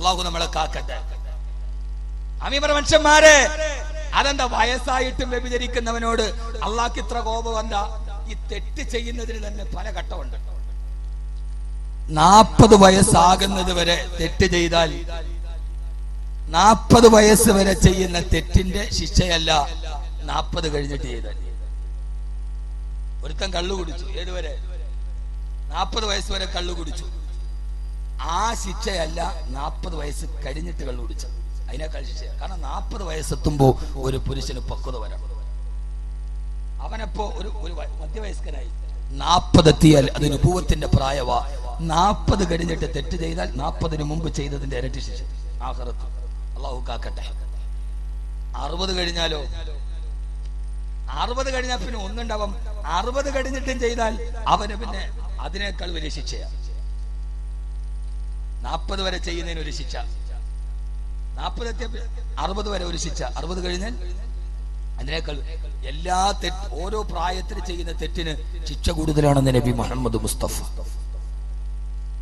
അള്ളാഹു നമ്മളെ കാക്കട്ടെ. അമീമർ മനുഷ്യന്മാരെ, അതെന്താ വയസ്സായിട്ടും വ്യഭിചരിക്കുന്നവനോട് അള്ളാഹ്ക്ക് ഇത്ര കോപം എന്താ? ഈ തെറ്റ് ചെയ്യുന്നതിന് തന്നെ പല ഘട്ടമുണ്ട്. 40 വയസ്സാകുന്നത് വരെ തെറ്റ് ചെയ്താൽ 40 വയസ്സ് വരെ ചെയ്യുന്ന തെറ്റിന്റെ ശിക്ഷയല്ല 40 കഴിഞ്ഞിട്ട് ചെയ്താൽ. ഒരുത്തൻ കള്ളു കുടിച്ചു, ഏതുവരെ? 40 വയസ്സ് വരെ കള്ളു കുടിച്ചു. ആ ശിക്ഷയല്ല 40 വയസ്സ് കഴിഞ്ഞിട്ട് കള്ളു കുടിച്ചത്, അതിനേക്കാൾ ശിക്ഷ. കാരണം 40 വയസ്സെത്തുമ്പോ ഒരു പുരുഷന് പക്വത വരണം. അവനപ്പോ ഒരു മധ്യവയസ്കനായി. 40 എത്തിയാൽ അത് നുബുവത്തിന്റെ പ്രായവാ. 40 കഴിഞ്ഞിട്ട് തെറ്റ് ചെയ്താൽ 40 മുമ്പ് ചെയ്തതിന്റെ ഇരട്ടി ശിക്ഷ ആഖിറത്ത്. അള്ളാഹു കാക്കട്ടെ. 60 കഴിഞ്ഞാലോ? 60 കഴിഞ്ഞാൽ പിന്നെ ഒന്നുണ്ടാവും. 60 കഴിഞ്ഞിട്ടും ചെയ്താൽ അവന് പിന്നെ അതിനേക്കാൾ വലിയ ശിക്ഷയാണ്. 40 വരെ ചെയ്യുന്നതിന് ഒരു ശിക്ഷ, 40 എത്തിയ 60 വരെ ഒരു ശിക്ഷ, 60 കഴിഞ്ഞാൽ അതിനേക്കാൾ. എല്ലാ ഓരോ പ്രായത്തിൽ ചെയ്യുന്ന തെറ്റിന് ശിക്ഷ കൂടുതലാണെന്ന് നബി മുഹമ്മദ് മുസ്തഫ.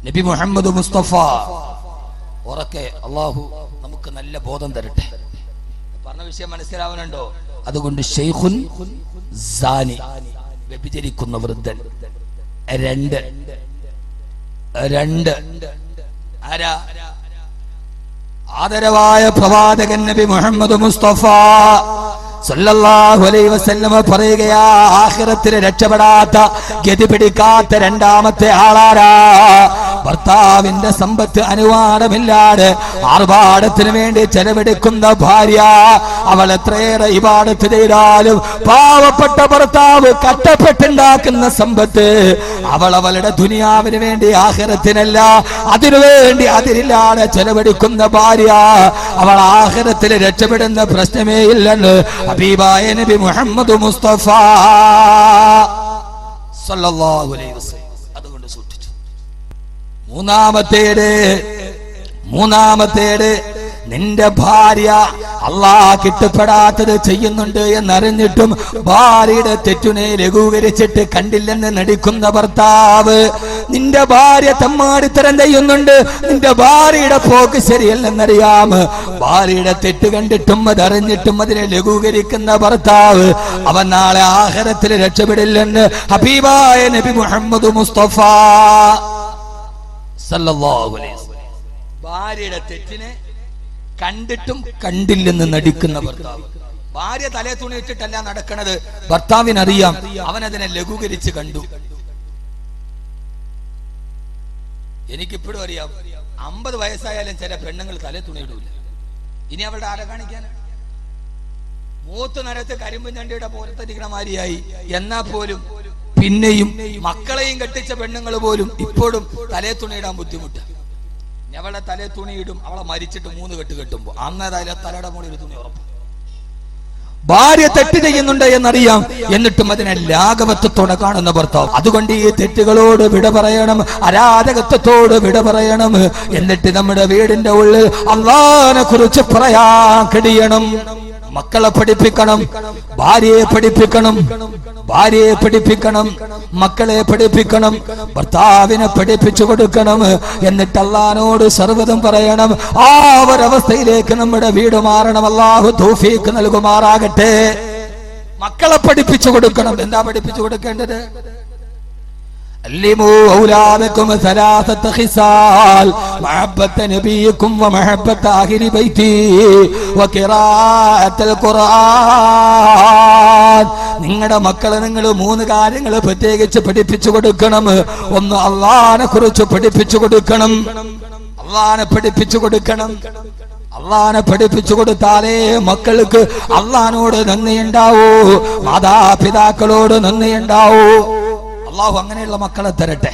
നബി മുഹമ്മദ് മുസ്തഫ ഉറക്കെ അള്ളാഹു നമുക്ക് നല്ല ബോധം തരട്ടെ. പറഞ്ഞ വിഷയം മനസ്സിലാവുന്നുണ്ടോ? അതുകൊണ്ട് ശൈഖുൻ സാനി, വ്യഭിചരിക്കുന്ന വൃദ്ധൻ. 2 ആരാ? ആദരവായ പ്രവാചകൻ നബി മുഹമ്മദ് മുസ്തഫ സല്ലല്ലാഹു അലൈഹി വസല്ലം പറയുകയാ, ആഖിറത്തിൽ രക്ഷപ്പെടാത്ത, ഗതി പിടിക്കാത്ത രണ്ടാമത്തെ ആളാരാ? ഭർത്താവിന്റെ സമ്പത്ത് അനുവാദമില്ലാതെ ആർഭാടത്തിന് വേണ്ടി ചെലവെടുക്കുന്ന ഭാര്യ. അവൾ എത്രയേറെ ഇബാദത്ത് ചെയ്താലും പാവപ്പെട്ട ഭർത്താവ് കഷ്ടപ്പെട്ടുണ്ടാക്കുന്ന സമ്പത്ത് അവളുടെ ദുനിയാവിന് വേണ്ടി, ആഖിറത്തിനല്ല, അതിനുവേണ്ടി അതിരില്ലാതെ ചെലവെടുക്കുന്ന ഭാര്യ അവൾ ആഖിറത്തിൽ രക്ഷപ്പെടുന്ന പ്രശ്നമേ ഇല്ലെന്ന് ഹബീബായ നബി മുഹമ്മദ് മുസ്തഫ സല്ലല്ലാഹു അലൈഹി വസല്ലം അതുകൊണ്ട് സൂക്ഷിച്ചു. മൂന്നാമത്തേത് നിന്റെ ഭാര്യ അല്ലാഹ് ഇഷ്ടപ്പെടാത്തത് ചെയ്യുന്നുണ്ട് എന്നറിഞ്ഞിട്ടും ഭാര്യയുടെ തെറ്റിനെ ലഘൂകരിച്ചിട്ട് കണ്ടില്ലെന്ന് നടിക്കുന്ന ഭർത്താവ്. നിന്റെ ഭാര്യ തമ്മാടിത്തരം ചെയ്യുന്നുണ്ട്, നിന്റെ ഭാര്യയുടെ പോക്ക് ശരിയല്ലെന്നറിയാം, ഭാര്യയുടെ തെറ്റ് കണ്ടിട്ടും അതറിഞ്ഞിട്ടും അതിനെ ലഘൂകരിക്കുന്ന ഭർത്താവ്, അവൻ നാളെ ആഖിറത്തിൽ രക്ഷപ്പെടില്ലെന്ന് ഹബീബായ നബി മുഹമ്മദ് മുസ്തഫ സല്ലല്ലാഹു അലൈഹി വസല്ലം. ഭാര്യയുടെ തെറ്റിനെ കണ്ടിട്ടും കണ്ടില്ലെന്ന് നടിക്കുന്ന ഭർത്താവ്. ഭാര്യ തലേ തുണിയിട്ടിട്ടല്ല നടക്കണത്, ഭർത്താവിനറിയാം, അവനതിനെ ലഘൂകരിച്ച് കണ്ടു. എനിക്കിപ്പോഴും അറിയാം, 50 വയസ്സായാലും ചില പെണ്ണുങ്ങൾ തലേ തുണിയിടൂല. ഇനി അവളുടെ ആരെ കാണിക്കാൻ? മൂത്ത് നരത്ത് കരിമ്പും ചണ്ടിയുടെ പോലത്തിരിക്കണ മാതിരിയായി. എന്നാ പോലും പിന്നെയും മക്കളെയും കെട്ടിച്ച പെണ്ണുങ്ങൾ പോലും ഇപ്പോഴും തലേ തുണിയിടാൻ ബുദ്ധിമുട്ട്. അവളെ തലേ തുണിയിടും, അവളെ മരിച്ചിട്ട് 3 കെട്ട് കെട്ടുമ്പോ അന്നേതായാലും തലയുടെ മുകളിൽ ഒരു തുണി ഉറപ്പ്. ഭാര്യ തെറ്റ് ചെയ്യുന്നുണ്ട് എന്നറിയാം, എന്നിട്ടും അതിനെ ലാഘവത്വത്തോടെ കാണുന്ന ഭർത്താവ്. അതുകൊണ്ട് ഈ തെറ്റുകളോട് വിട പറയണം, അരാജകത്വത്തോട് വിട പറയണം. എന്നിട്ട് നമ്മുടെ വീടിന്റെ ഉള്ളിൽ അല്ലാഹുവിനെ കുറിച്ച് പറയാൻ കഴിയണം. മക്കളെ പഠിപ്പിക്കണം, ഭാര്യയെ പഠിപ്പിക്കണം, മക്കളെ പഠിപ്പിക്കണം, ഭർത്താവിനെ പഠിപ്പിച്ചു കൊടുക്കണം. എന്നിട്ട് അല്ലാഹുവിനോട് സർവ്വതും പറയണം. ആ ഒരവസ്ഥയിലേക്ക് നമ്മുടെ വീട് മാറണം. അല്ലാഹു തൗഫീഖ് നൽകുമാറാകട്ടെ. മക്കളെ പഠിപ്പിച്ചു കൊടുക്കണം. എന്താ പഠിപ്പിച്ചു കൊടുക്കേണ്ടത്? علموا أولادكم 3 خصال محبة نبيكم ومحبة أهل بيتي وقراءة القرآن. നിങ്ങളുടെ മക്കളെ നിങ്ങൾ 3 കാര്യങ്ങൾ പ്രത്യേകിച്ച് പഠിപ്പിച്ചു കൊടുക്കണം. ഒന്ന്, അല്ലാഹുവിനെ കുറിച്ച് പഠിപ്പിച്ചു കൊടുക്കണം. അല്ലാഹുവിനെ പഠിപ്പിച്ചു കൊടുത്താലേ മക്കൾക്ക് അല്ലാഹുവിനോട് നന്ദിയുണ്ടാവൂ, മാതാപിതാക്കളോട് നന്ദിയുണ്ടാവൂ. അല്ലാഹു അങ്ങനെയുള്ള മക്കളെ തരട്ടെ.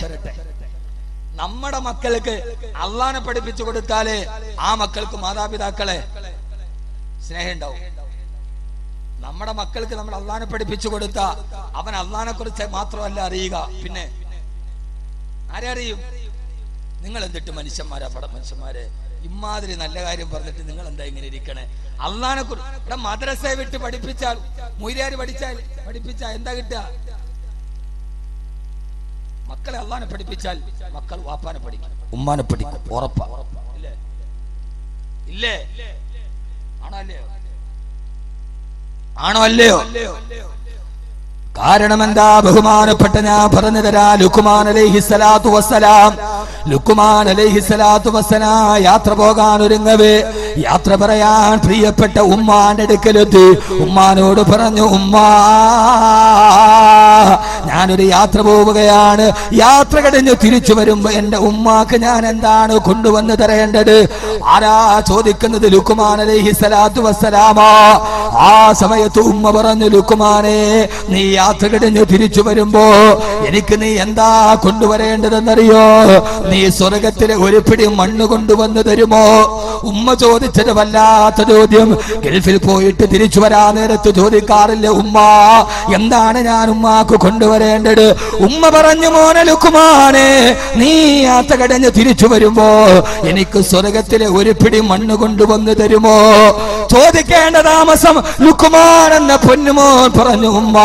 നമ്മുടെ മക്കൾക്ക് അല്ലാഹുവിനെ പഠിപ്പിച്ചു കൊടുത്താലേ ആ മക്കൾക്ക് മാതാപിതാക്കളെ സ്നേഹം ഉണ്ടാവും. നമ്മുടെ മക്കൾക്ക് നമ്മൾ അല്ലാഹുവിനെ പഠിപ്പിച്ചു കൊടുത്താ അവൻ അല്ലാഹുവിനെ കുറിച്ച് മാത്രമല്ല അറിയുക, പിന്നെ ആരെ അറിയും? നിങ്ങൾ എന്തിട്ട് മനുഷ്യന്മാരെ ഇമാതിരി നല്ല കാര്യം പറഞ്ഞിട്ട് നിങ്ങൾ എന്താ ഇങ്ങനെ ഇരിക്കണേ? അല്ലാഹുവിനെ കുറിച്ച് മദ്രസയെ വിട്ട് പഠിപ്പിച്ചാൽ, മുയ്യാരി പഠിപ്പിച്ചാൽ എന്താ കിട്ടുക? മക്കളെ അല്ലാഹുവിനെ പഠിപ്പിച്ചാൽ മക്കൾ വാപ്പാനെ പഠിക്കും, ഉമ്മാനെ പഠിക്കും, ഉറപ്പാ. ഇല്ലേ? ആണോ അല്ലയോ? കാരണം എന്താ? ബഹുമാനപ്പെട്ട ഞാൻ പറഞ്ഞു തരാ. ലുക്മാൻ അലൈഹിസ്സലാത്തു വസ്സലാം യാത്ര പോകാൻ ഒരുങ്ങവേ, യാത്ര പറയാൻ പ്രിയപ്പെട്ട ഉമ്മാന്റെ അടുക്കലെത്തി. ഉമ്മാനോട് പറഞ്ഞു, ഉമ്മാ, ഞാനൊരു യാത്ര പോവുകയാണ്. യാത്ര കഴിഞ്ഞ് തിരിച്ചു വരുമ്പോ എന്റെ ഉമ്മാക്ക് ഞാൻ എന്താണ് കൊണ്ടുവന്ന് തരേണ്ടത്? ആരാ ചോദിക്കുന്നത്? ലുക്മാൻ അലൈഹിസ്സലാത്തു വസ്സലാമാ. ആ സമയത്ത് ഉമ്മ പറഞ്ഞു, ലുക്മാനെ, നീ യാത്ര കഴിഞ്ഞ് തിരിച്ചു വരുമ്പോ എനിക്ക് നീ എന്താ കൊണ്ടുവരേണ്ടതെന്നറിയോ? നീ സ്വർഗത്തിലെ ഒരു പിടി മണ്ണ് കൊണ്ടുവന്ന് തരുമോ? ഉമ്മ ചോദിച്ചത് വല്ലാത്ത ചോദ്യം. ഗൾഫിൽ പോയിട്ട് തിരിച്ചു വരാൻ നേരത്ത് ചോദിക്കാറില്ല ഉമ്മ എന്താണ് ഞാൻ ഉമ്മാക്ക് കൊണ്ടുവരേണ്ടത്? ഉമ്മ പറഞ്ഞു, മോനെ ലുക്മാനെ, നീ യാത്ര കഴിഞ്ഞ് തിരിച്ചു വരുമ്പോ എനിക്ക് സ്വർഗത്തിലെ ഒരു പിടി മണ്ണ് കൊണ്ടുവന്ന് തരുമോ? ചോദിക്കേണ്ട താമസം ലുക്മാൻ എന്ന പൊന്നുമോൻ പറഞ്ഞു, ഉമ്മ,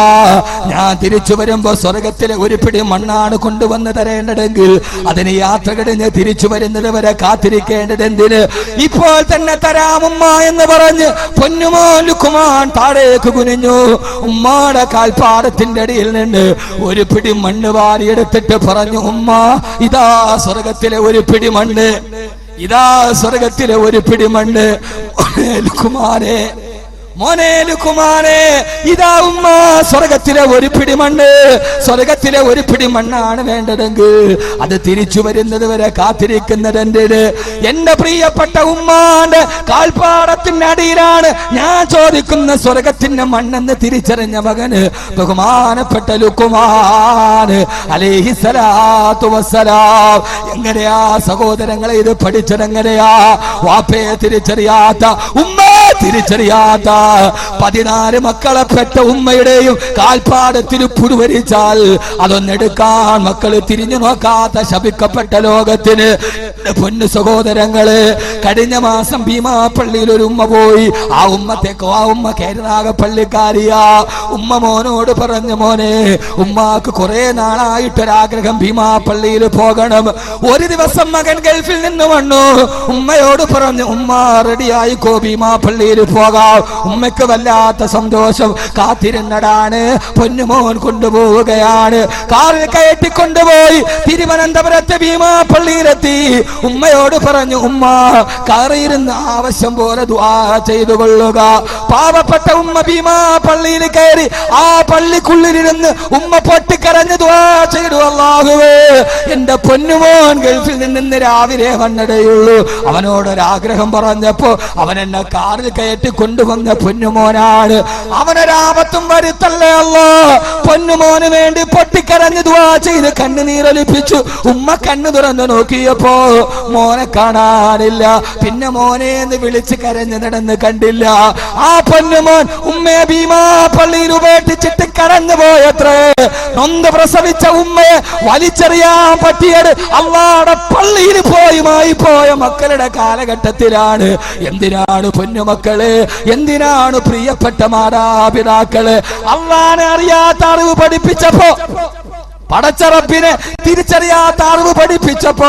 ഞാൻ തിരിച്ചു വരുമ്പോ സ്വർഗത്തിലെ ഒരു പിടി മണ്ണാണ് കൊണ്ടുവന്ന് തരേണ്ടതെങ്കിൽ അതിന് യാത്ര കഴിഞ്ഞ് തിരിച്ചു വരുന്നത് വരെ കാത്തിരിക്കേണ്ടത് എന്തിന്? ഇപ്പോൾ തന്നെ തരാം ഉമ്മ എന്ന് പറഞ്ഞ് പൊന്നുമോൻ ലുക്മാൻ താഴേക്ക് കുനിഞ്ഞു. ഉമ്മാടെ കാൽപ്പാടത്തിന്റെ അടിയിൽ നിന്ന് ഒരു പിടി മണ്ണ് വാരിയെടുത്തിട്ട് പറഞ്ഞു, ഉമ്മ, ഇതാ സ്വർഗത്തിലെ ഒരു പിടി മണ്ണ്, ഇതാ സ്വർഗത്തിലെ ഒരു പിടി മണ്ണ്. ലുക്മാനെ, മോനെ ലുക്മാനെ, ഇതാ ഉമ്മ സ്വർഗത്തിലെ ഒരു പിടി മണ്ണ്. സ്വർഗത്തിലെ ഒരു പിടി മണ്ണാണ് വേണ്ടതെങ്കിൽ അത് തിരിച്ചു വരുന്നത് വരെ കാത്തിരിക്കുന്നത് എന്തിന്? എന്റെ പ്രിയപ്പെട്ട ഉമ്മാന്റെ കാൽപ്പാടത്തിന്റെ അടിയിലാണ് ഞാൻ ചോദിക്കുന്ന സ്വർഗത്തിന്റെ മണ്ണെന്ന് തിരിച്ചറിഞ്ഞ മകന് ബഹുമാനപ്പെട്ട ലുക്മാൻ അലൈഹിസ്സലാത്തു വസ്സലാം. എങ്ങനെയാ സഹോദരങ്ങളെ ഇത് പഠിച്ചതെങ്ങനെയാ? വാപ്പയെ തിരിച്ചറിയാത്ത, ഉമ്മയെ തിരിച്ചറിയാത്ത 14 മക്കളെ പെറ്റ ഉമ്മയുടെയും കാൽപ്പാടത്തിൽ പുഴുവരിച്ചാൽ അതൊന്നെടുക്കാൻ മക്കള് തിരിഞ്ഞു നോക്കാത്ത ശപിക്കപ്പെട്ട ലോകത്തിന് പൊന്നു സഹോദരങ്ങള്, കഴിഞ്ഞ മാസം ഭീമാപ്പള്ളിയിൽ ഒരു ഉമ്മ പോയി. ആ ഉമ്മ കേരളാകപ്പള്ളിക്കാരിയാ. ഉമ്മ മോനോട് പറഞ്ഞു, മോനെ, ഉമ്മാക്ക് കുറെ നാളായിട്ടൊരാഗ്രഹം ഭീമാപ്പള്ളിയിൽ പോകണം. ഒരു ദിവസം മകൻ ഗൾഫിൽ നിന്ന് വന്നു. ഉമ്മയോട് പറഞ്ഞു, ഉമ്മ റെഡിയായിക്കോ, ഭീമാപ്പള്ളിയിൽ പോകാം. ഉമ്മയ്ക്ക് വല്ലാത്ത സന്തോഷം. കാത്തിരുന്നടാണ്. പൊന്നുമോൻ കൊണ്ടുപോവുകയാണ്. കാറിൽ കയറ്റിക്കൊണ്ടുപോയി തിരുവനന്തപുരത്തെ ഭീമാപ്പള്ളിയിലെത്തി. ഉമ്മയോട് പറഞ്ഞു, ഉമ്മ കാറിയിരുന്ന് ആവശ്യം പോലെ ദുആ ചെയ്തു കൊള്ളുക. പാവപ്പെട്ട ഉമ്മ ഭീമാപ്പള്ളിയിൽ കയറി ആ പള്ളിക്കുള്ളിലിരുന്ന് ഉമ്മ പൊട്ടിക്കരഞ്ഞ് ദുആ ചെയ്തു, അല്ലാഹുവേ, എന്റെ പൊന്നുമോൻ ഗൾഫിൽ നിന്ന് രാവിലെ വന്നടയുള്ളൂ. അവനോടൊരാഗ്രഹം പറഞ്ഞപ്പോ അവൻ എന്നെ കാറിൽ കയറ്റി കൊണ്ടുവന്ന പൊന്നുമോനാണ്. അവനൊരാപത്തും വരുത്തല്ലേ അല്ലാ. പൊന്നുമോന് വേണ്ടി പൊട്ടിക്കരഞ്ഞ് ദുആ ചെയ്ത് കണ്ണുനീരൊലിപ്പിച്ചു. ഉമ്മ കണ്ണു തുറന്നു നോക്കിയപ്പോ മോനെ കാണാനില്ല. പിന്നെ മോനെ എന്ന് വിളിച്ച് കരഞ്ഞു നടന്ന് കണ്ടില്ല. ആ പൊന്നുമോൻ ഉമ്മയെ ഭീമാപ്പള്ളിയിൽ ഉപേക്ഷിച്ചിട്ട് കരഞ്ഞു പോയത്രേ. നൊന്ത് പ്രസവിച്ച ഉമ്മയെ വലിച്ചെറിയാൻ പറ്റിയത് അള്ളാടെ പള്ളിയിൽ പോയ മക്കളുടെ കാലഘട്ടത്തിലാണ്. എന്തിനാണ് പൊന്നുമക്കള്, എന്തിനാണ് പ്രിയപ്പെട്ട മാതാപിതാക്കള് അള്ളാനെ അറിയാത്ത അറിവ് പഠിപ്പിച്ചപ്പോ, പടച്ചറപ്പിനെ തിരിച്ചറിയാത്ത അറിവ് പഠിപ്പിച്ചപ്പോ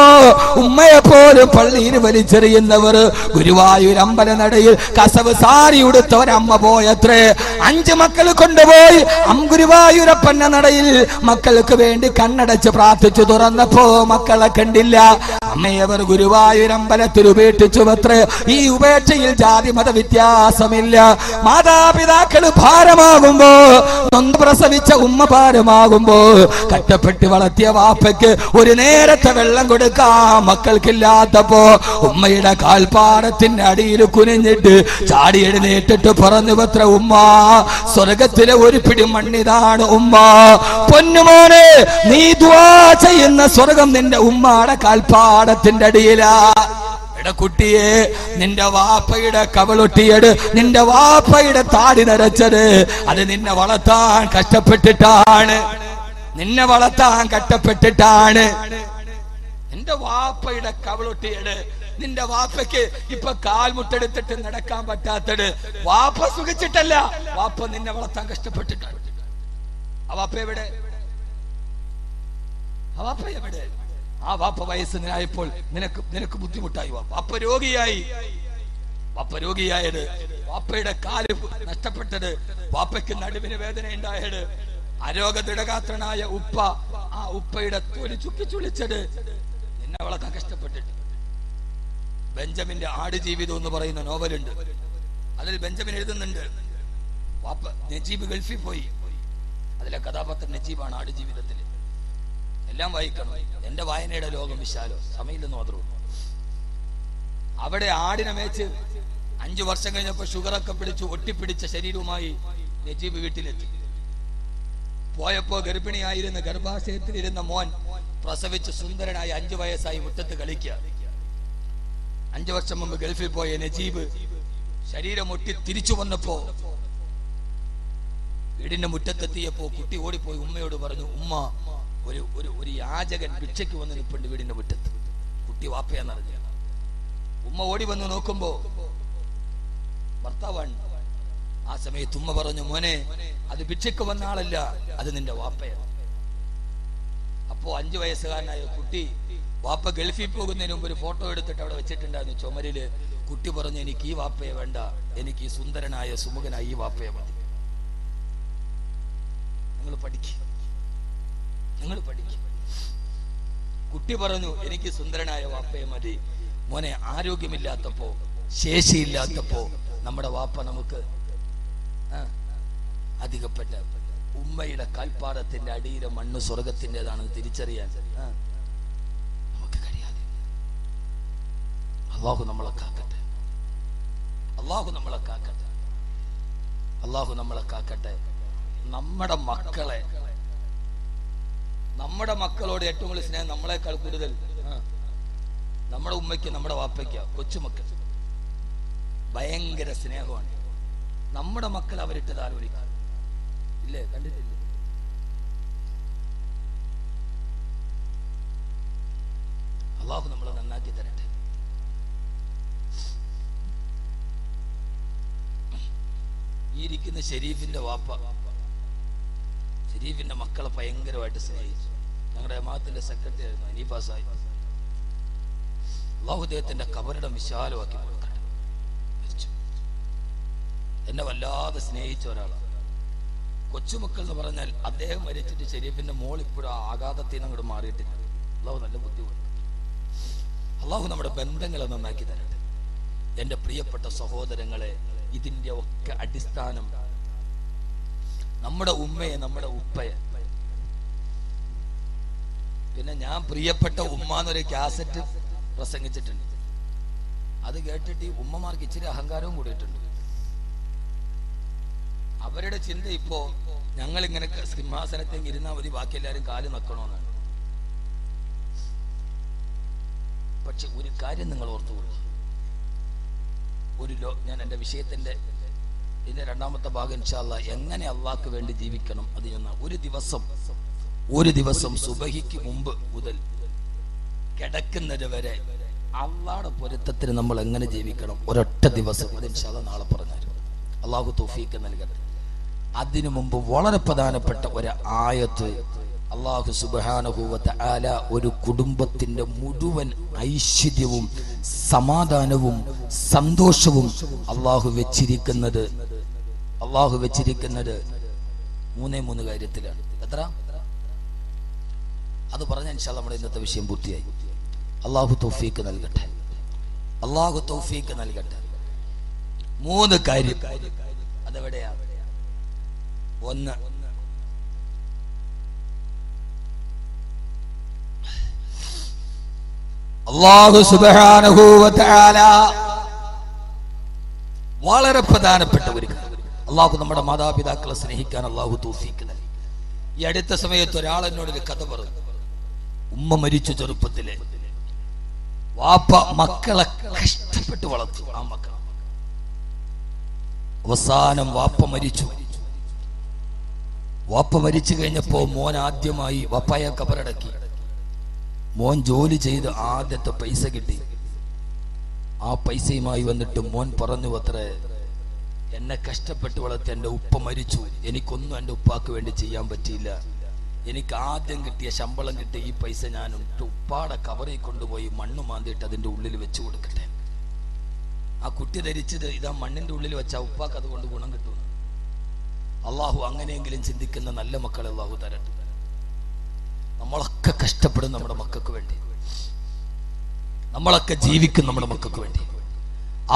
ഉമ്മയെ പോലും പള്ളിയിൽ വലിച്ചെറിയുന്നവർ. ഗുരുവായൂർ അമ്പലനടയിൽ കസവ് സാരി ഉടുത്ത ഒരമ്മ പോയത്രേ. 5 മക്കൾ കൊണ്ടുപോയി ഗുരുവായൂരപ്പന്റെ നടയിൽ മക്കൾക്ക് വേണ്ടി കണ്ണടച്ച് പ്രാർത്ഥിച്ചു. തുറന്നപ്പോ മക്കളെ കണ്ടില്ല. അമ്മയവർ ഗുരുവായൂർ അമ്പലത്തിൽ ഉപേക്ഷിച്ചു അത്രേ. ഈ ഉപേക്ഷയിൽ ജാതി മത വ്യത്യാസമില്ല. മാതാപിതാക്കൾ ഭാരമാകുമ്പോ, നൊന്ത് പ്രസവിച്ച ഉമ്മ ഭാരമാകുമ്പോ, കഷ്ടപ്പെട്ട് വളർത്തിയ വാപ്പയ്ക്ക് ഒരു നേരത്തെ വെള്ളം കൊടുക്കാൻ മക്കൾക്കില്ലാത്തപ്പോ ഉമ്മയുടെ കാൽപ്പാടത്തിന്റെ അടിയിൽ കുനിഞ്ഞിട്ട് ചാടി എഴുന്നേറ്റിട്ട് പറഞ്ഞു അത്ര, ഉമ്മ സ്വർഗത്തിലെ ഒരു പിടി മണ്ണിതാണ് ഉമ്മ. പൊന്നുമോനെ, നീ ദുആ ചെയ്യുന്ന സ്വർഗം നിന്റെ ഉമ്മയുടെ കാൽപ്പാടത്തിന്റെ അടിയിലാ. കുട്ടിയെ, നിന്റെ വാപ്പയുടെ കവളൊട്ടിയത്, നിന്റെ വാപ്പയുടെ താടി നരച്ചത്, അത് നിന്നെ വളർത്താൻ കഷ്ടപ്പെട്ടിട്ടാണ്. നിന്നെ വളർത്താൻ കഷ്ടപ്പെട്ടിട്ടാണ്. നിന്റെ വാപ്പയുടെ കവളൊട്ടിയത്, നിന്റെ വാപ്പയ്ക്ക് ഇപ്പൊ കാൽമുട്ടെടുത്തിട്ട് നടക്കാൻ പറ്റാത്തത് വാപ്പ സുഖിച്ചിട്ടല്ല, വാപ്പ നിന്നെ വളർത്താൻ കഷ്ടപ്പെട്ടിട്ടാണ്. ആ വാപ്പ എവിടെ? ആ വാപ്പ എവിടെ? ആ വാപ്പ വയസ്സിനായപ്പോൾ നിനക്ക് ബുദ്ധിമുട്ടായി. വാപ്പ രോഗിയായി. വാപ്പ രോഗിയായത്, വാപ്പയുടെ കാല് നഷ്ടപ്പെട്ടത്, വാപ്പയ്ക്ക് നടുവിന് വേദന ഉണ്ടായത്, ആരോഗ്യ ദൃഢഗാത്രനായ ഉപ്പ, ആ ഉപ്പയുടെ തൊലി ചുക്കിച്ചുളിച്ചത്, നിന്നെ വളർത്താൻ കഷ്ടപ്പെട്ടിട്ട്. ബെഞ്ചമിന്റെ ആടുജീവിതം എന്ന് പറയുന്ന നോവലുണ്ട്. അതിൽ ബെഞ്ചമിൻ എഴുതുന്നുണ്ട്, വാപ്പ നജീബ് ഗൾഫിൽ പോയി. അതിലെ കഥാപാത്രം നജീബാണ് ആടുജീവിതത്തിൽ. എല്ലാം വായിക്കണം, എന്റെ വായനയുടെ ലോകം വിശാലോ, സമയമില്ലെന്ന് മാത്രമേ. അവിടെ ആടിനെ മേച്ച് 5 വർഷം കഴിഞ്ഞപ്പോൾ ഷുഗറൊക്കെ പിടിച്ചു ഒട്ടിപ്പിടിച്ച ശരീരവുമായി നജീബ് വീട്ടിലെത്തി. പോയപ്പോ ഗർഭിണിയായിരുന്ന ഗർഭാശയത്തിലിരുന്ന മോൻ പ്രസവിച്ച് സുന്ദരനായി 5 വയസ്സായി മുറ്റത്ത് കളിക്കുക. 5 വർഷം മുമ്പ് ഗൾഫിൽ പോയ നജീബ് ശരീരം ഒട്ടി തിരിച്ചു വന്നപ്പോ വീടിന്റെ മുറ്റത്തെത്തിയപ്പോ കുട്ടി ഓടിപ്പോയി ഉമ്മയോട് പറഞ്ഞു, ഉമ്മ, ഒരു യാചകൻ ഭിക്ഷയ്ക്ക് വന്ന് നിൽപ്പുണ്ട് വീടിന്റെ മുറ്റത്ത്. കുട്ടി വാപ്പയാന്നറിഞ്ഞ. ഉമ്മ ഓടി വന്ന് നോക്കുമ്പോ ഭർത്താവാണ്. ആ സമയത്ത് ഉമ്മ പറഞ്ഞു, മോനെ, അത് ഭിക്ഷയ്ക്ക് വന്ന ആളല്ല, അത് നിന്റെ വാപ്പയാണ്. അപ്പോ 5 വയസ്സുകാരനായ കുട്ടി വാപ്പ ഗൾഫിൽ പോകുന്നതിന് മുമ്പ് ഒരു ഫോട്ടോ എടുത്തിട്ട് അവിടെ വെച്ചിട്ടുണ്ടായിരുന്നു ചുമരില്. കുട്ടി പറഞ്ഞു, എനിക്ക് ഈ വാപ്പയെ വേണ്ട, എനിക്ക് ഈ സുന്ദരനായ സുമുഖനായ ഈ വാപ്പയെ മതി. നിങ്ങൾ പഠിക്കും. കുട്ടി പറഞ്ഞു, എനിക്ക് സുന്ദരനായ വാപ്പയെ മതി. മോനെ, ആരോഗ്യമില്ലാത്തപ്പോ, ശേഷിയില്ലാത്തപ്പോ നമ്മുടെ വാപ്പ നമുക്ക് അധികപ്പെട്ട ഉമ്മയുടെ കാൽപ്പാടത്തിന്റെ അടിയിലെ മണ്ണ് സ്വർഗത്തിൻ്റെതാണെന്ന് തിരിച്ചറിയാൻ നമുക്ക് കഴിയാതെ. അള്ളാഹു നമ്മളെ കാക്കട്ടെ, അള്ളാഹു നമ്മളെ കാക്കട്ടെ, അള്ളാഹു നമ്മളെ കാക്കട്ടെ. നമ്മുടെ മക്കളോട് ഏറ്റവും കൂടുതൽ സ്നേഹം നമ്മളെക്കാൾ കൂടുതൽ നമ്മുടെ ഉമ്മയ്ക്ക്, നമ്മുടെ വാപ്പയ്ക്ക്, കൊച്ചുമക്കൾ ഭയങ്കര സ്നേഹമാണ്. നമ്മുടെ മക്കൾ അവരിട്ടത് ആലോചിക്കാം, ഇല്ലേ? കണ്ടിട്ടില്ലേ? അള്ളാഹു നമ്മളെ നന്നാക്കി തരട്ടെ. ഈ ഇരിക്കുന്ന ഷെരീഫിന്റെ വാപ്പ, ഷെരീഫിന്റെ മക്കളെ ഭയങ്കരമായിട്ട് സ്നേഹിച്ചു. ഞങ്ങളുടെ ജമാഅത്തിന്റെ സെക്രട്ടറി ആയിരുന്നു അനീഫ സാഹിബ്. അള്ളാഹു അദ്ദേഹത്തിന്റെ ഖബറിടം വിശാലമാക്കി കൊടുക്കട്ടെ. മരിച്ചു. എന്നെ വല്ലാതെ സ്നേഹിച്ച ഒരാളാണ്. കൊച്ചുമക്കൾ എന്ന് പറഞ്ഞാൽ അദ്ദേഹം മരിച്ചിട്ട് ഷെരീഫിന്റെ മോൾ ഇപ്പോഴും ആഘാതത്തിൽ നിന്ന് അങ്ങോട്ട് മാറിയിട്ടില്ല. അള്ളാഹു നല്ല ബുദ്ധി കൊടുക്കും. അള്ളാഹു നമ്മുടെ ബന്ധങ്ങളെ നന്നാക്കി തരട്ടെ. എൻ്റെ പ്രിയപ്പെട്ട സഹോദരങ്ങളെ, ഇതിന്റെ ഒക്കെ അടിസ്ഥാനം നമ്മുടെ ഉമ്മയെ, നമ്മുടെ ഉപ്പയെ. പിന്നെ ഞാൻ പ്രിയപ്പെട്ട ഉമ്മ എന്നൊരു കാസറ്റ് പ്രസംഗിച്ചിട്ടുണ്ട്. അത് കേട്ടിട്ട് ഈ ഉമ്മമാർക്ക് ഇച്ചിരി അഹങ്കാരവും കൂടിയിട്ടുണ്ട്. അവരുടെ ചിന്ത ഇപ്പോ ഞങ്ങൾ ഇങ്ങനെ സിംഹാസനത്തേക്ക് ഇരുന്നാൽ മതി, ബാക്കി എല്ലാവരും കാല് നക്കണമെന്നാണ്. പക്ഷെ ഒരു കാര്യം നിങ്ങൾ ഓർത്തുകൊള്ളുക. ഞാൻ എൻ്റെ വിഷയത്തിന്റെ ഇതിന്റെ 2ാമത്തെ ഭാഗം ഇൻഷാ അല്ലാഹ് എങ്ങനെ അള്ളാഹ്ക്ക് വേണ്ടി ജീവിക്കണം അത് ഞാൻ ഒരു ദിവസം സുബഹിക്ക് മുമ്പ് മുതൽ കിടക്കുന്നത് വരെ അള്ളാഹുടെ പൊരുത്തത്തിന് നമ്മൾ എങ്ങനെ ജീവിക്കണം ഒരൊറ്റ ദിവസം, അത് ഇൻഷാ അല്ലാഹ് നാളെ പറഞ്ഞുതരും. അള്ളാഹു തൗഫീഖ് നൽകട്ടെ. അതിനു മുമ്പ് വളരെ പ്രധാനപ്പെട്ട ഒരു ആയത്ത് അള്ളാഹു സുബ്ഹാനഹു വ തആല ഒരു കുടുംബത്തിന്റെ മുഴുവൻ ഐശ്വര്യവും സമാധാനവും സന്തോഷവും അള്ളാഹു വെച്ചിരിക്കുന്നത് 3 കാര്യത്തിലാണ്. എത്ര? അത് പറഞ്ഞ ഇൻഷാ അല്ലാഹ് നമ്മുടെ ഇന്നത്തെ വിഷയം പൂർത്തിയായി. അള്ളാഹു തൗഫീഖ് നൽകട്ടെ, അള്ളാഹു തൗഫീഖ് നൽകട്ടെ. 3 കാര്യം. അതെവിടെയാണ്? 1, അല്ലാഹു സുബ്ഹാനഹു വ തആല വളരെ പ്രധാനപ്പെട്ട ഒരു കാര്യം. അള്ളാഹു നമ്മുടെ മാതാപിതാക്കളെ സ്നേഹിക്കാൻ അള്ളാഹു തൗഫീഖ് നൽകി. ഈ അടുത്ത സമയത്ത് ഒരാൾ എന്നോടൊരു കഥ പറഞ്ഞു. ഉമ്മ മരിച്ചു ചെറുപ്പത്തിലെ, വാപ്പ മക്കളെ കഷ്ടപ്പെട്ട് വളർത്തി. ആ മക്കൾ അവസാനം വാപ്പ മരിച്ചു കഴിഞ്ഞപ്പോ മോൻ ആദ്യമായി വാപ്പയെ ഖബറടക്കി. മോൻ ജോലി ചെയ്ത് ആദ്യത്തെ പൈസ കിട്ടി. ആ പൈസയുമായി വന്നിട്ട് മോൻ പറഞ്ഞു, അത്രേ, എന്നെ കഷ്ടപ്പെട്ട് വളർത്തി എൻ്റെ ഉപ്പ മരിച്ചു, എനിക്കൊന്നും എൻ്റെ ഉപ്പാക്ക് വേണ്ടി ചെയ്യാൻ പറ്റിയില്ല. എനിക്ക് ആദ്യം കിട്ടിയ ശമ്പളം കിട്ടിയ ഈ പൈസ ഞാൻ ഉപ്പാടെ കബറിൽ കൊണ്ടുപോയി മണ്ണ് മാന്തിയിട്ട് അതിൻ്റെ ഉള്ളിൽ വെച്ചു കൊടുക്കട്ടെ. ആ കുട്ടി ധരിച്ചത് ഇതാ മണ്ണിന്റെ ഉള്ളിൽ വെച്ചാൽ ഉപ്പാക്ക് അതുകൊണ്ട് ഗുണം കിട്ടും. അള്ളാഹു അങ്ങനെയെങ്കിലും ചിന്തിക്കുന്ന നല്ല മക്കളെ അള്ളാഹു തരട്ടെ. നമ്മളൊക്കെ കഷ്ടപ്പെടും നമ്മുടെ മക്കൾക്ക് വേണ്ടി, നമ്മളൊക്കെ ജീവിക്കും നമ്മുടെ മക്കൾക്ക് വേണ്ടി.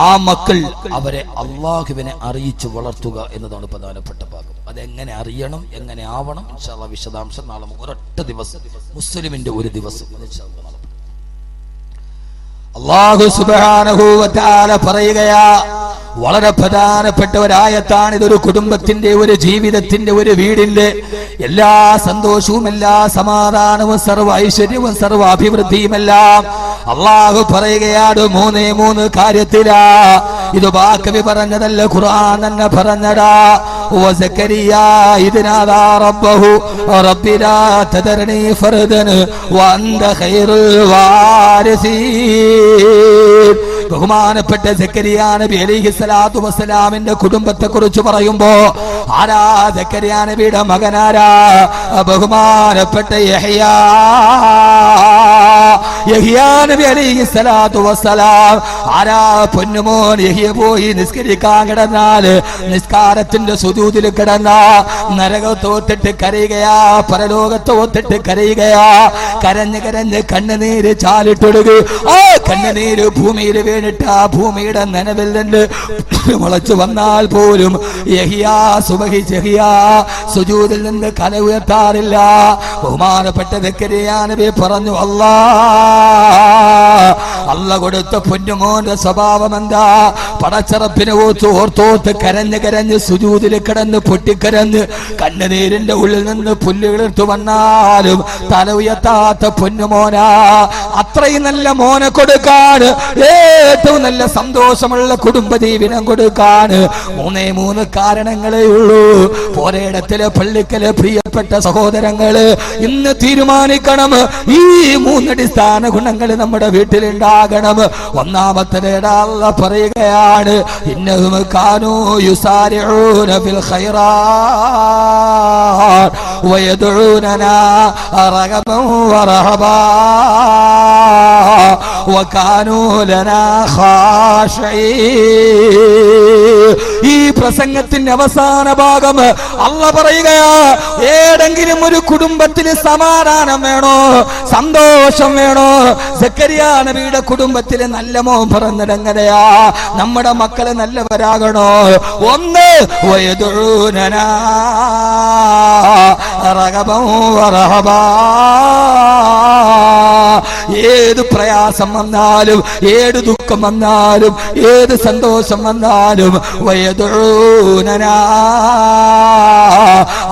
ആ മക്കൾ അവരെ അള്ളാഹുവിനെ അറിയിച്ച് വളർത്തുക എന്നതാണ് പ്രധാനപ്പെട്ട ഭാഗം. അതെങ്ങനെ അറിയണം, എങ്ങനെ ആവണം, ഇൻഷാ അല്ലാഹ് വിശദാംശം നാളെ ഒരൊറ്റ ദിവസം മുസ്ലിമിന്റെ ഒരു ദിവസം അല്ലാഹു സുബ്ഹാനഹു വ തആല പറയുകയാ. വളരെ പ്രധാനപ്പെട്ട ഒരായത്താണ്. ഇതൊരു കുടുംബത്തിന്റെ, ഒരു ജീവിതത്തിന്റെ, ഒരു വീടിന്റെ എല്ലാ സന്തോഷവും എല്ലാ സമാധാനവും സർവ്വ ഐശ്വര്യവും സർവ്വ അഭിവൃദ്ധിയുമെല്ലാം അള്ളാഹു പറയുകയാണ് മൂന്ന് കാര്യത്തിലാ. ഇത് ബാക്കി പറഞ്ഞതല്ല, ഖുർആൻ തന്നെ പറഞ്ഞടാ. വസക്കരിയാ ഇദ്നാദാ റബ്ബഹു റബ്ബി ലാ തദർനി ഫർദൻ വഅന്ത ഖൈറുൽ വാരിസീൻ. ബഹുമാനപ്പെട്ട സക്കരിയ നബി അലൈഹിസ്സലാത്തു വസ്സലാമിന്റെ കുടുംബത്തെ കുറിച്ച് പറയുമ്പോ ആരാ സക്കരിയ നബിയുടെ മകനാരാ? ബഹുമാനപ്പെട്ട യഹ്യാ നബി അലൈഹിസ്സലാത്തു വസ്സലാം. ആരാ? പൊന്നുമോൻ യഹ്യ പോയി നിസ്കരിക്കാൻ കിടന്നാൽ നിസ്കാരത്തിന്റെ സുജൂദിൽ കിടന്ന നരകത്തോത്തിട്ട് കരയുകയാ, പരലോകത്തോത്തിട്ട് കരയുകയാ. കരഞ്ഞ് കരഞ്ഞ് കണ്ണുനീര് ചാലിട്ടൊടുകി. ആ കണ്ണുനീര് ഭൂമിയിൽ വീണിട്ട് ആ ഭൂമിയുടെ നനവിൽ നിന്ന് മുളച്ചു വന്നാൽ പോലും യഹ്യാ സുജൂദിൽ നിന്ന് കല ഉയർത്താറില്ല. ബഹുമാനപ്പെട്ട സക്കരിയ നബി പറഞ്ഞു, അല്ല കൊടുത്ത പൊന്നുമോന്റെ സ്വഭാവം എന്താ? പടച്ചറപ്പിനെ ഓർത്തോർത്ത് കരഞ്ഞ് കരഞ്ഞ് സുജൂദിൽ കിടന്ന് പൊട്ടിക്കരഞ്ഞ് കണ്ണുനീരിന്റെ ഉള്ളിൽ നിന്ന് പുല്ലുകിളിർത്തു വന്നാലും തല ഉയർത്താത്ത പൊന്നുമോനാ. അത്രയും നല്ല മോനെ കൊടുക്കാൻ, ഏറ്റവും നല്ല സന്തോഷമുള്ള കുടുംബജീവനം കൊടുക്കാൻ മൂന്ന് കാരണങ്ങളേ ഉള്ളൂ. പോരയിടത്തിലെ പള്ളിക്കലെ പ്രിയപ്പെട്ട സഹോദരങ്ങള് ഇന്ന് തീരുമാനിക്കണം, ഈ 3 അടിസ്ഥാന ഗുണങ്ങൾ നമ്മുടെ വീട്ടിലുണ്ടാകണം. ഒന്നാമത്തേത് അല്ലാഹു പറയുകയാണ്, ഇന്നഹും കാനൂ യുസാരിഊന ഫിൽ ഖൈറാത്ത് വയദഊനനാ റഗബൻ വറഹബാ വകാനൂ ലനാ ഖാശഈൻ. ഈ പ്രസംഗത്തിന്റെ അവസാന ഭാഗം അല്ലാഹു പറയുകയാ, ഏതെങ്കിലും ഒരു കുടുംബത്തിന് സമാധാനം വേണോ, സന്തോഷം വേണോ? സക്കരിയ നബിയുടെ കുടുംബത്തിലെ നല്ല മോൻ പറഞ്ഞതെങ്ങനെയാ? നമ്മുടെ മക്കളെ നല്ലവരാകണോ? ഒന്ന്, വയദഊനനാ റഗബൻ വറഹബാ. ഏത് പ്രയാസം വന്നാലും, ഏത് ദുഃഖം വന്നാലും, ഏത് സന്തോഷം വന്നാലും വയദഊനനാ,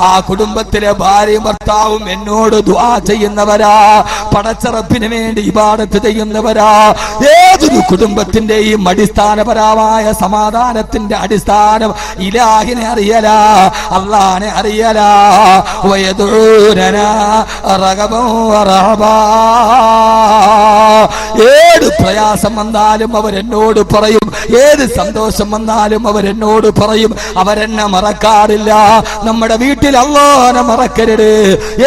ആ കുടുംബത്തിലെ ഭാര്യയും ഭർത്താവും എന്നോട് ദുആ ചെയ്യുന്നവരാ, പടച്ചറപ്പിന് വേണ്ടി ഇബാദത്ത് ചെയ്യുന്നവരാ. ഏതൊരു കുടുംബത്തിന്റെയും അടിസ്ഥാനപരമായ സമാധാനത്തിന്റെ അടിസ്ഥാനം ഇലാഹിനെ അറിയലാ, അല്ലാഹനെ അറിയലാ. വയദഊനനാ റഗബൻ വറഹബാ. ഏത് പ്രയാസം വന്നാലും അവരെന്നോട് പറയും, ഏത് സന്തോഷം വന്നാലും അവരെന്നോട് പറയും. അവരെന്നെ മറക്കാറില്ല. നമ്മുടെ വീട്ടിൽ അല്ലാഹനെ മറക്കരുത്.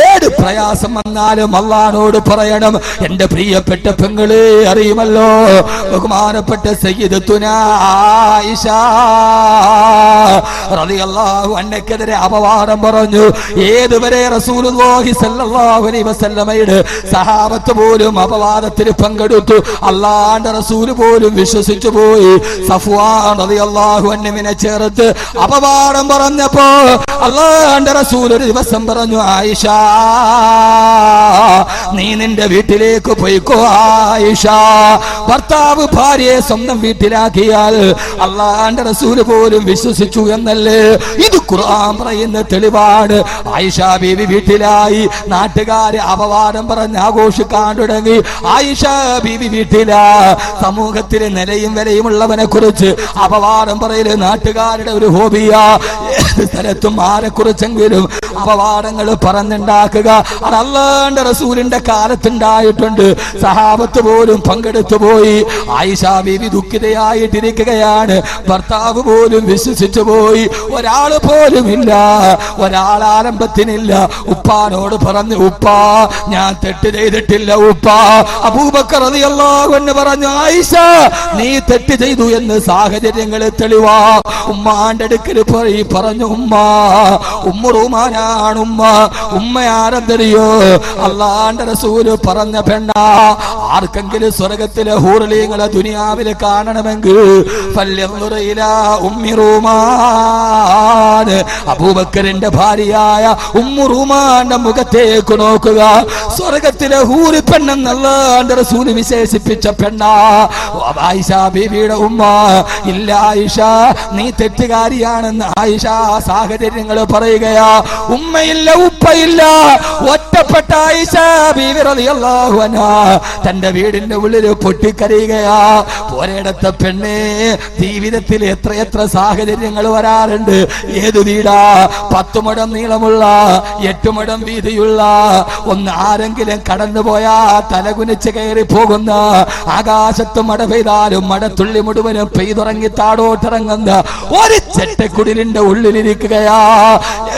ഏത് പ്രയാസം വന്നാലും അല്ലാഹനോട് പറയണം. എന്റെ പ്രിയപ്പെട്ട പെങ്ങളെ അറിയുമല്ലോ, ബഹുമാനപ്പെട്ട സയ്യിദത്തുനാ ആയിഷ റളിയല്ലാഹു അൻഹക്കെതിരെ അപവാദം പറഞ്ഞു. ഏതുവരെ റസൂലുള്ളാഹി സ്വല്ലല്ലാഹു അലൈഹി വസല്ലമയുടെ സഹാബത്ത് പോലും അപവാദത്തിന് പങ്കെടുത്തു. അല്ലാഹുവിന്റെ റസൂൽ പോലും വിശ്വസിച്ചു പോയി. സഫ്വാൻ റളിയല്ലാഹു അൻഹുവിനെ ചേർത്ത് അപവാദം പറഞ്ഞപ്പോ അല്ലാഹുവിന്റെ റസൂൽ ഒരു ദിവസം പറഞ്ഞു, ആയിഷ നീ നിന്റെ വീട്ടിലേക്ക് പോയിക്കോ ആയിഷ. ഭർത്താവ് ഭാര്യയെ സ്വന്തം വീട്ടിലാക്കിയാൽ അല്ലാഹുവിന്റെ റസൂൽ പോലും വിശ്വസിച്ചു എന്നല്ലേ ഇത് ഖുർആൻ പറയുന്ന തെളിവാണ്. ആയിഷ ബീവി വീട്ടിലായി. നാട്ടുകാരെ അപവാദം പറഞ്ഞ് ആഘോഷിക്കാൻ തുടങ്ങി. ആയിഷ ബീവി വീട്ടിലാ. സമൂഹത്തിലെ നിലയും വിലയുമുള്ളവനെ കുറിച്ച് അപവാദം പറയല് നാട്ടുകാരുടെ ഒരു ഹോബിയാ. ഏത് സ്ഥലത്തും ആരെക്കുറിച്ചെങ്കിലും അപവാദങ്ങൾ പറഞ്ഞുണ്ടാക്കുക അത് അല്ലാഹുവിന്റെ റസൂലിന്റെ കാലത്തുണ്ടായിട്ടുണ്ട്. സഹാബത്ത് പോലും പങ്കെടുത്തു പോയി. ആയിഷ ബീവി ദുഃഖിതയായിട്ടിരിക്കുകയാണ്. ഭർത്താവ് പോലും വിശ്വസിച്ചു പോയി. ഒരാൾ പോലും ഇല്ല, ഒരാൾ ആരംഭത്തിനില്ല. ഉപ്പാനോട് പറഞ്ഞു, ഉപ്പാ ഞാൻ തെറ്റ് ചെയ്തിട്ടില്ല ഉപ്പാ. അബൂബക്കർ റളിയല്ലാഹു അൻഹു പറഞ്ഞു, ആയിഷ നീ തെറ്റ് ചെയ്തു എന്ന് സാഹചര്യങ്ങൾ തെളിവാ. ഉമ്മാന്റെ അടുക്കൽ പോയി പറഞ്ഞു, ഉമ്മ റൂമാനാണ് ഉമ്മ ആരെന്തറിയോ? അല്ലാഹുവിന്റെ റസൂല് പറഞ്ഞ പെണ്ണാ. ആർക്കെങ്കിലും സ്വർഗത്തിലെ ഹൂറലീങ്ങളെ ദുനിയാവില് കാണണമെങ്കിൽ ഫല്യൻദുർ ഇലാ ഉമ്മി റൂമാൻ, അബൂബക്കറിന്റെ ഭാര്യയായ ഉമ്മു റൂമാന്റെ മുഖത്തേക്ക് നോക്കുക. സ്വർഗത്തിലെ ഹൂറി പെണ്ണെന്ന് അല്ലാഹുവിന്റെ റസൂല് വിശേഷിപ്പിച്ച പെണ്ണാ ആയിഷ ബീവിയുടെ ഉമ്മ. ഇല്ല ആയിഷ നീ തെറ്റുകാരിയാണെന്ന് ആയിഷ സാഹചര്യങ്ങൾ പറയുകയാ. ഉമ്മയില്ല, ഉപ്പയില്ല, ഒറ്റപ്പെട്ട ആയിഷ ബീവി റളിയല്ലാഹു അൻഹാ തന്റെ വീടിന്റെ ഉള്ളിൽ പൊട്ടിക്കരയുകയാ. പോരേടത്തെ പെണ്ണേ, ജീവിതത്തിൽ എത്രയെത്ര സാഹചര്യങ്ങൾ വരാറുണ്ട്. ഏതു വീടാ? 10 മുഴം നീളമുള്ള 8 മുഴം വീതിയുള്ള ഒന്ന് ആരെങ്കിലും കടന്നുപോയാ തലകുനിച്ച് കയറി പോകുന്ന, ആകാശത്ത് മഴ പെയ്താലും മഴത്തുള്ളി മുഴുവനും പെയ്തുറങ്ങി താടോട്ടിറങ്ങുന്ന ഒരു ചെറ്റക്കുടിലിന്റെ ഉള്ളിലിരിക്കുകയാ.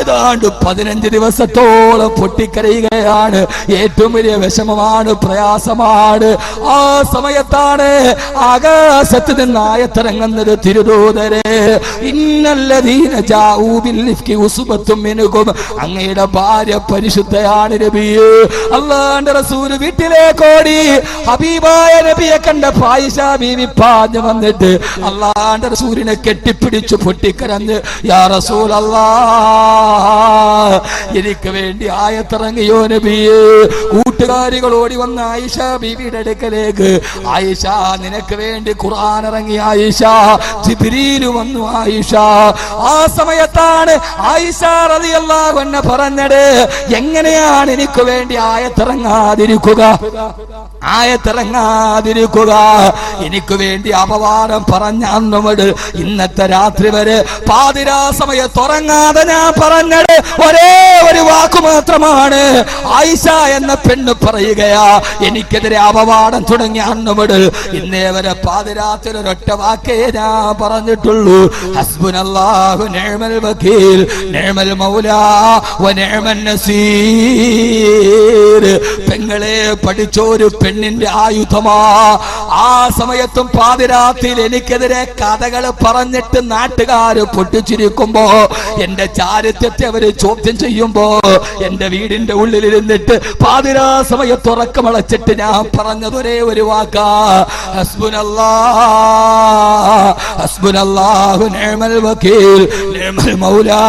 ഏതാണ്ട് 15 ദിവസത്തോളം പൊട്ടിക്കരയുകയാണ്. ഏറ്റവും വലിയ വിഷമമാണ്, പ്രയാസമാണ്. ആ സമയത്താണ് ആകാശത്ത് നിന്ന് ആയത്തിറങ്ങുന്നത്, തിരുദൂതരെ ഇന്നല്ലദീന ജാഊ ബിൽ ഇഫ്കി ഉസ്ബത്തും മിൻകും, അങ്ങയുടെ ഭാര്യ പരിശുദ്ധയാണ് നബിയേ. അല്ലാഹുവിന്റെ റസൂല് വീട്ടിലേക്ക് ഓടി. ഹബീബായ നബിയെ കണ്ട ആയിഷ ബീവി പാഞ്ഞു വന്നിട്ട് അല്ലാഹുവിന്റെ റസൂലിനെ കെട്ടിപ്പിടിച്ചു പൊട്ടിക്കരഞ്ഞ്, യാ റസൂലല്ലാഹ് എനിക്ക് വേണ്ടി ആയത്തിറങ്ങിയോ നബിയേ. കൂട്ടുകാരികൾ ഓടി വന്ന ആയിഷ ബീവിയുടെ അടുക്കലേക്ക്, ആയിഷ നിനക്ക് വേണ്ടി ഖുർആൻ ഇറങ്ങി ആയിഷ, ജിബ്രീൽ വന്നു ആയിഷ. ആ സമയത്താണ് ആയിഷ റളിയല്ലാഹു അൻഹ പറഞ്ഞത്, എങ്ങനെയാണ് എനിക്ക് വേണ്ടി ആയത്തിറങ്ങാതിരിക്കുക, ആയത്തിറങ്ങാതിരിക്കുക? എനിക്ക് വേണ്ടി അപവാദം പറഞ്ഞ അന്ന് മുതൽ ഇന്നത്തെ രാത്രി വരെ പാതിരാ സമയത്ത് ഉറങ്ങാതെ ഞാൻ പറഞ്ഞത് ഒരേ ഒരു വാക്കു മാത്രമാണ്. ആയിഷ എന്ന പെണ്ണ് പറയുകയാ, എനിക്കെതിരെ അപവാദം തുടങ്ങിയ അന്ന് മുതൽ ഇന്നേ വരെ പാതിരാത്രി ഒരൊറ്റ വാക്കേ ഞാൻ പറഞ്ഞിട്ടുള്ളൂ, ഹസ്ബുനല്ലാഹു നിഅമൽ വകീൽ നിഅമൽ മൗലാ വ നിഅമൻ നസീർ. പെങ്ങളെ പഠിച്ചൊരു പെണ്ണിന്റെ ആയുധമാ. ആ സമയത്തും പാതിരാത്രിയിൽ എനിക്കെതിരെ കഥകൾ പറഞ്ഞിട്ട് നാട്ടുകാര് പൊട്ടിച്ചിരിക്കുമ്പോ, എന്റെ ചാരിത്രത്തെ അവര് ചോദ്യം ചെയ്യുമ്പോ, എന്റെ വീടിന്റെ ഉള്ളിലിരുന്നിട്ട് പാതിരാ സമയത്ത് ഉറക്കമളച്ചിട്ട് ഞാൻ പറഞ്ഞത് ഒരേ ഒരു വാക്കാ, ഹസ്ബുനല്ലാഹു നിഅമൽ വകീൽ നിഅമൽ മൗലാ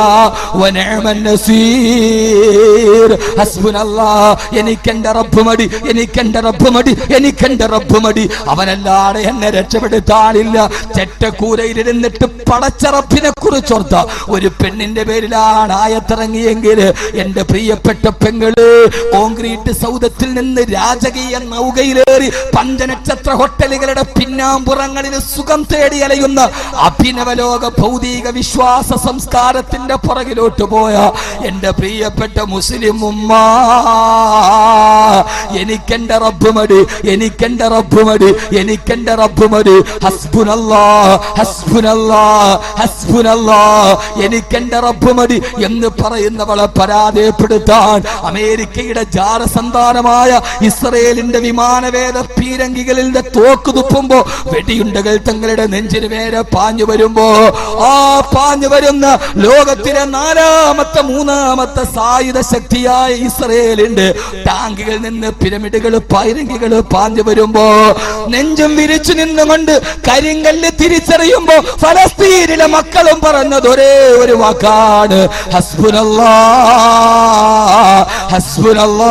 വ നിഅമൻ നസീർ. ഹസ്ബുനല്ലാഹ്, എനിക്കെന്റെ റബ്ബ് മതി, എനിക്കെന്റെ റബ്ബ് മതി, എനിക്കെന്റെ റബ്ബ് മതി, അവനല്ലാതെ എന്നെ രക്ഷപ്പെടുത്താനില്ല. ചെറ്റക്കൂരയിലിരുന്നിട്ട് പടച്ച റബ്ബിനെ കുറിച്ചോർത്ത ഒരു പെണ്ണിന്റെ പേരിലാണ് ആയത്തിറങ്ങിയെങ്കിൽ എന്റെ പ്രിയപ്പെട്ട പെങ്ങള് കോൺക്രീറ്റ് സൗധത്തിൽ നിന്ന് രാജകീയ നൗകയിലേറി പഞ്ചനക്ഷത്ര ഹോട്ടലുകളുടെ പിന്നാമ്പുറങ്ങളിൽ സുഖം തേടി അലയുന്ന അഭിനവലോക ഭൗതിക വിശ്വാസ സംസ്കാരത്തിന്റെ പുറകിലോട്ട് പോയ എന്റെ പ്രിയപ്പെട്ട മുസ്ലിം ഉമ്മ, എനിക്കെന്റെ റബ്ബ് മതി, എനിക്കെന്റെ റബ്ബ് മതി, എനിക്കെന്റെ റബ്ബ് മതി. ഹസ്ബുനല്ലാഹ് ഹസ്ബുനല്ലാഹ് ഹസ്ബുനല്ലാഹ്, എനിക്കെന്റെ റബ്ബ് മതി എന്ന് പറയുന്നവളെ പരാജയപ്പെടുത്താൻ അമേരിക്കയുടെ ജാരസന്താനമായ ഇസ്രയേലിന്റെ വിമാനവേദ പീരങ്കികളിന്റെ തോക്ക് തുപ്പുമ്പോ വെടിയുണ്ടകൾ തങ്ങളുടെ നെഞ്ചിന് മേലെ പാഞ്ഞു വരുമ്പോ, ആ പാഞ്ഞു വരുന്ന ലോകത്തിലെ 4ാമത്തെ 3ാമത്തെ സായുധ ശക്തിയായ ഇസ്രയേലിന്റെ ടാങ്കുകളിൽ നിന്ന് പിരമിഡുകൾ പൈരങ്കികൾ പാഞ്ഞു വരുമ്പോ നെഞ്ചും വിരിച്ചു നിന്നുകൊണ്ട് കരിങ്കല്ല് തിരിച്ചറിയുമ്പോ ഫലസ്തീനിലെ മക്കളും പറഞ്ഞത് ഒരേ ഒരു വാക്കാണ്, ഹസ്ബുനല്ലാഹ് ഹസ്ബുനല്ലാഹ്,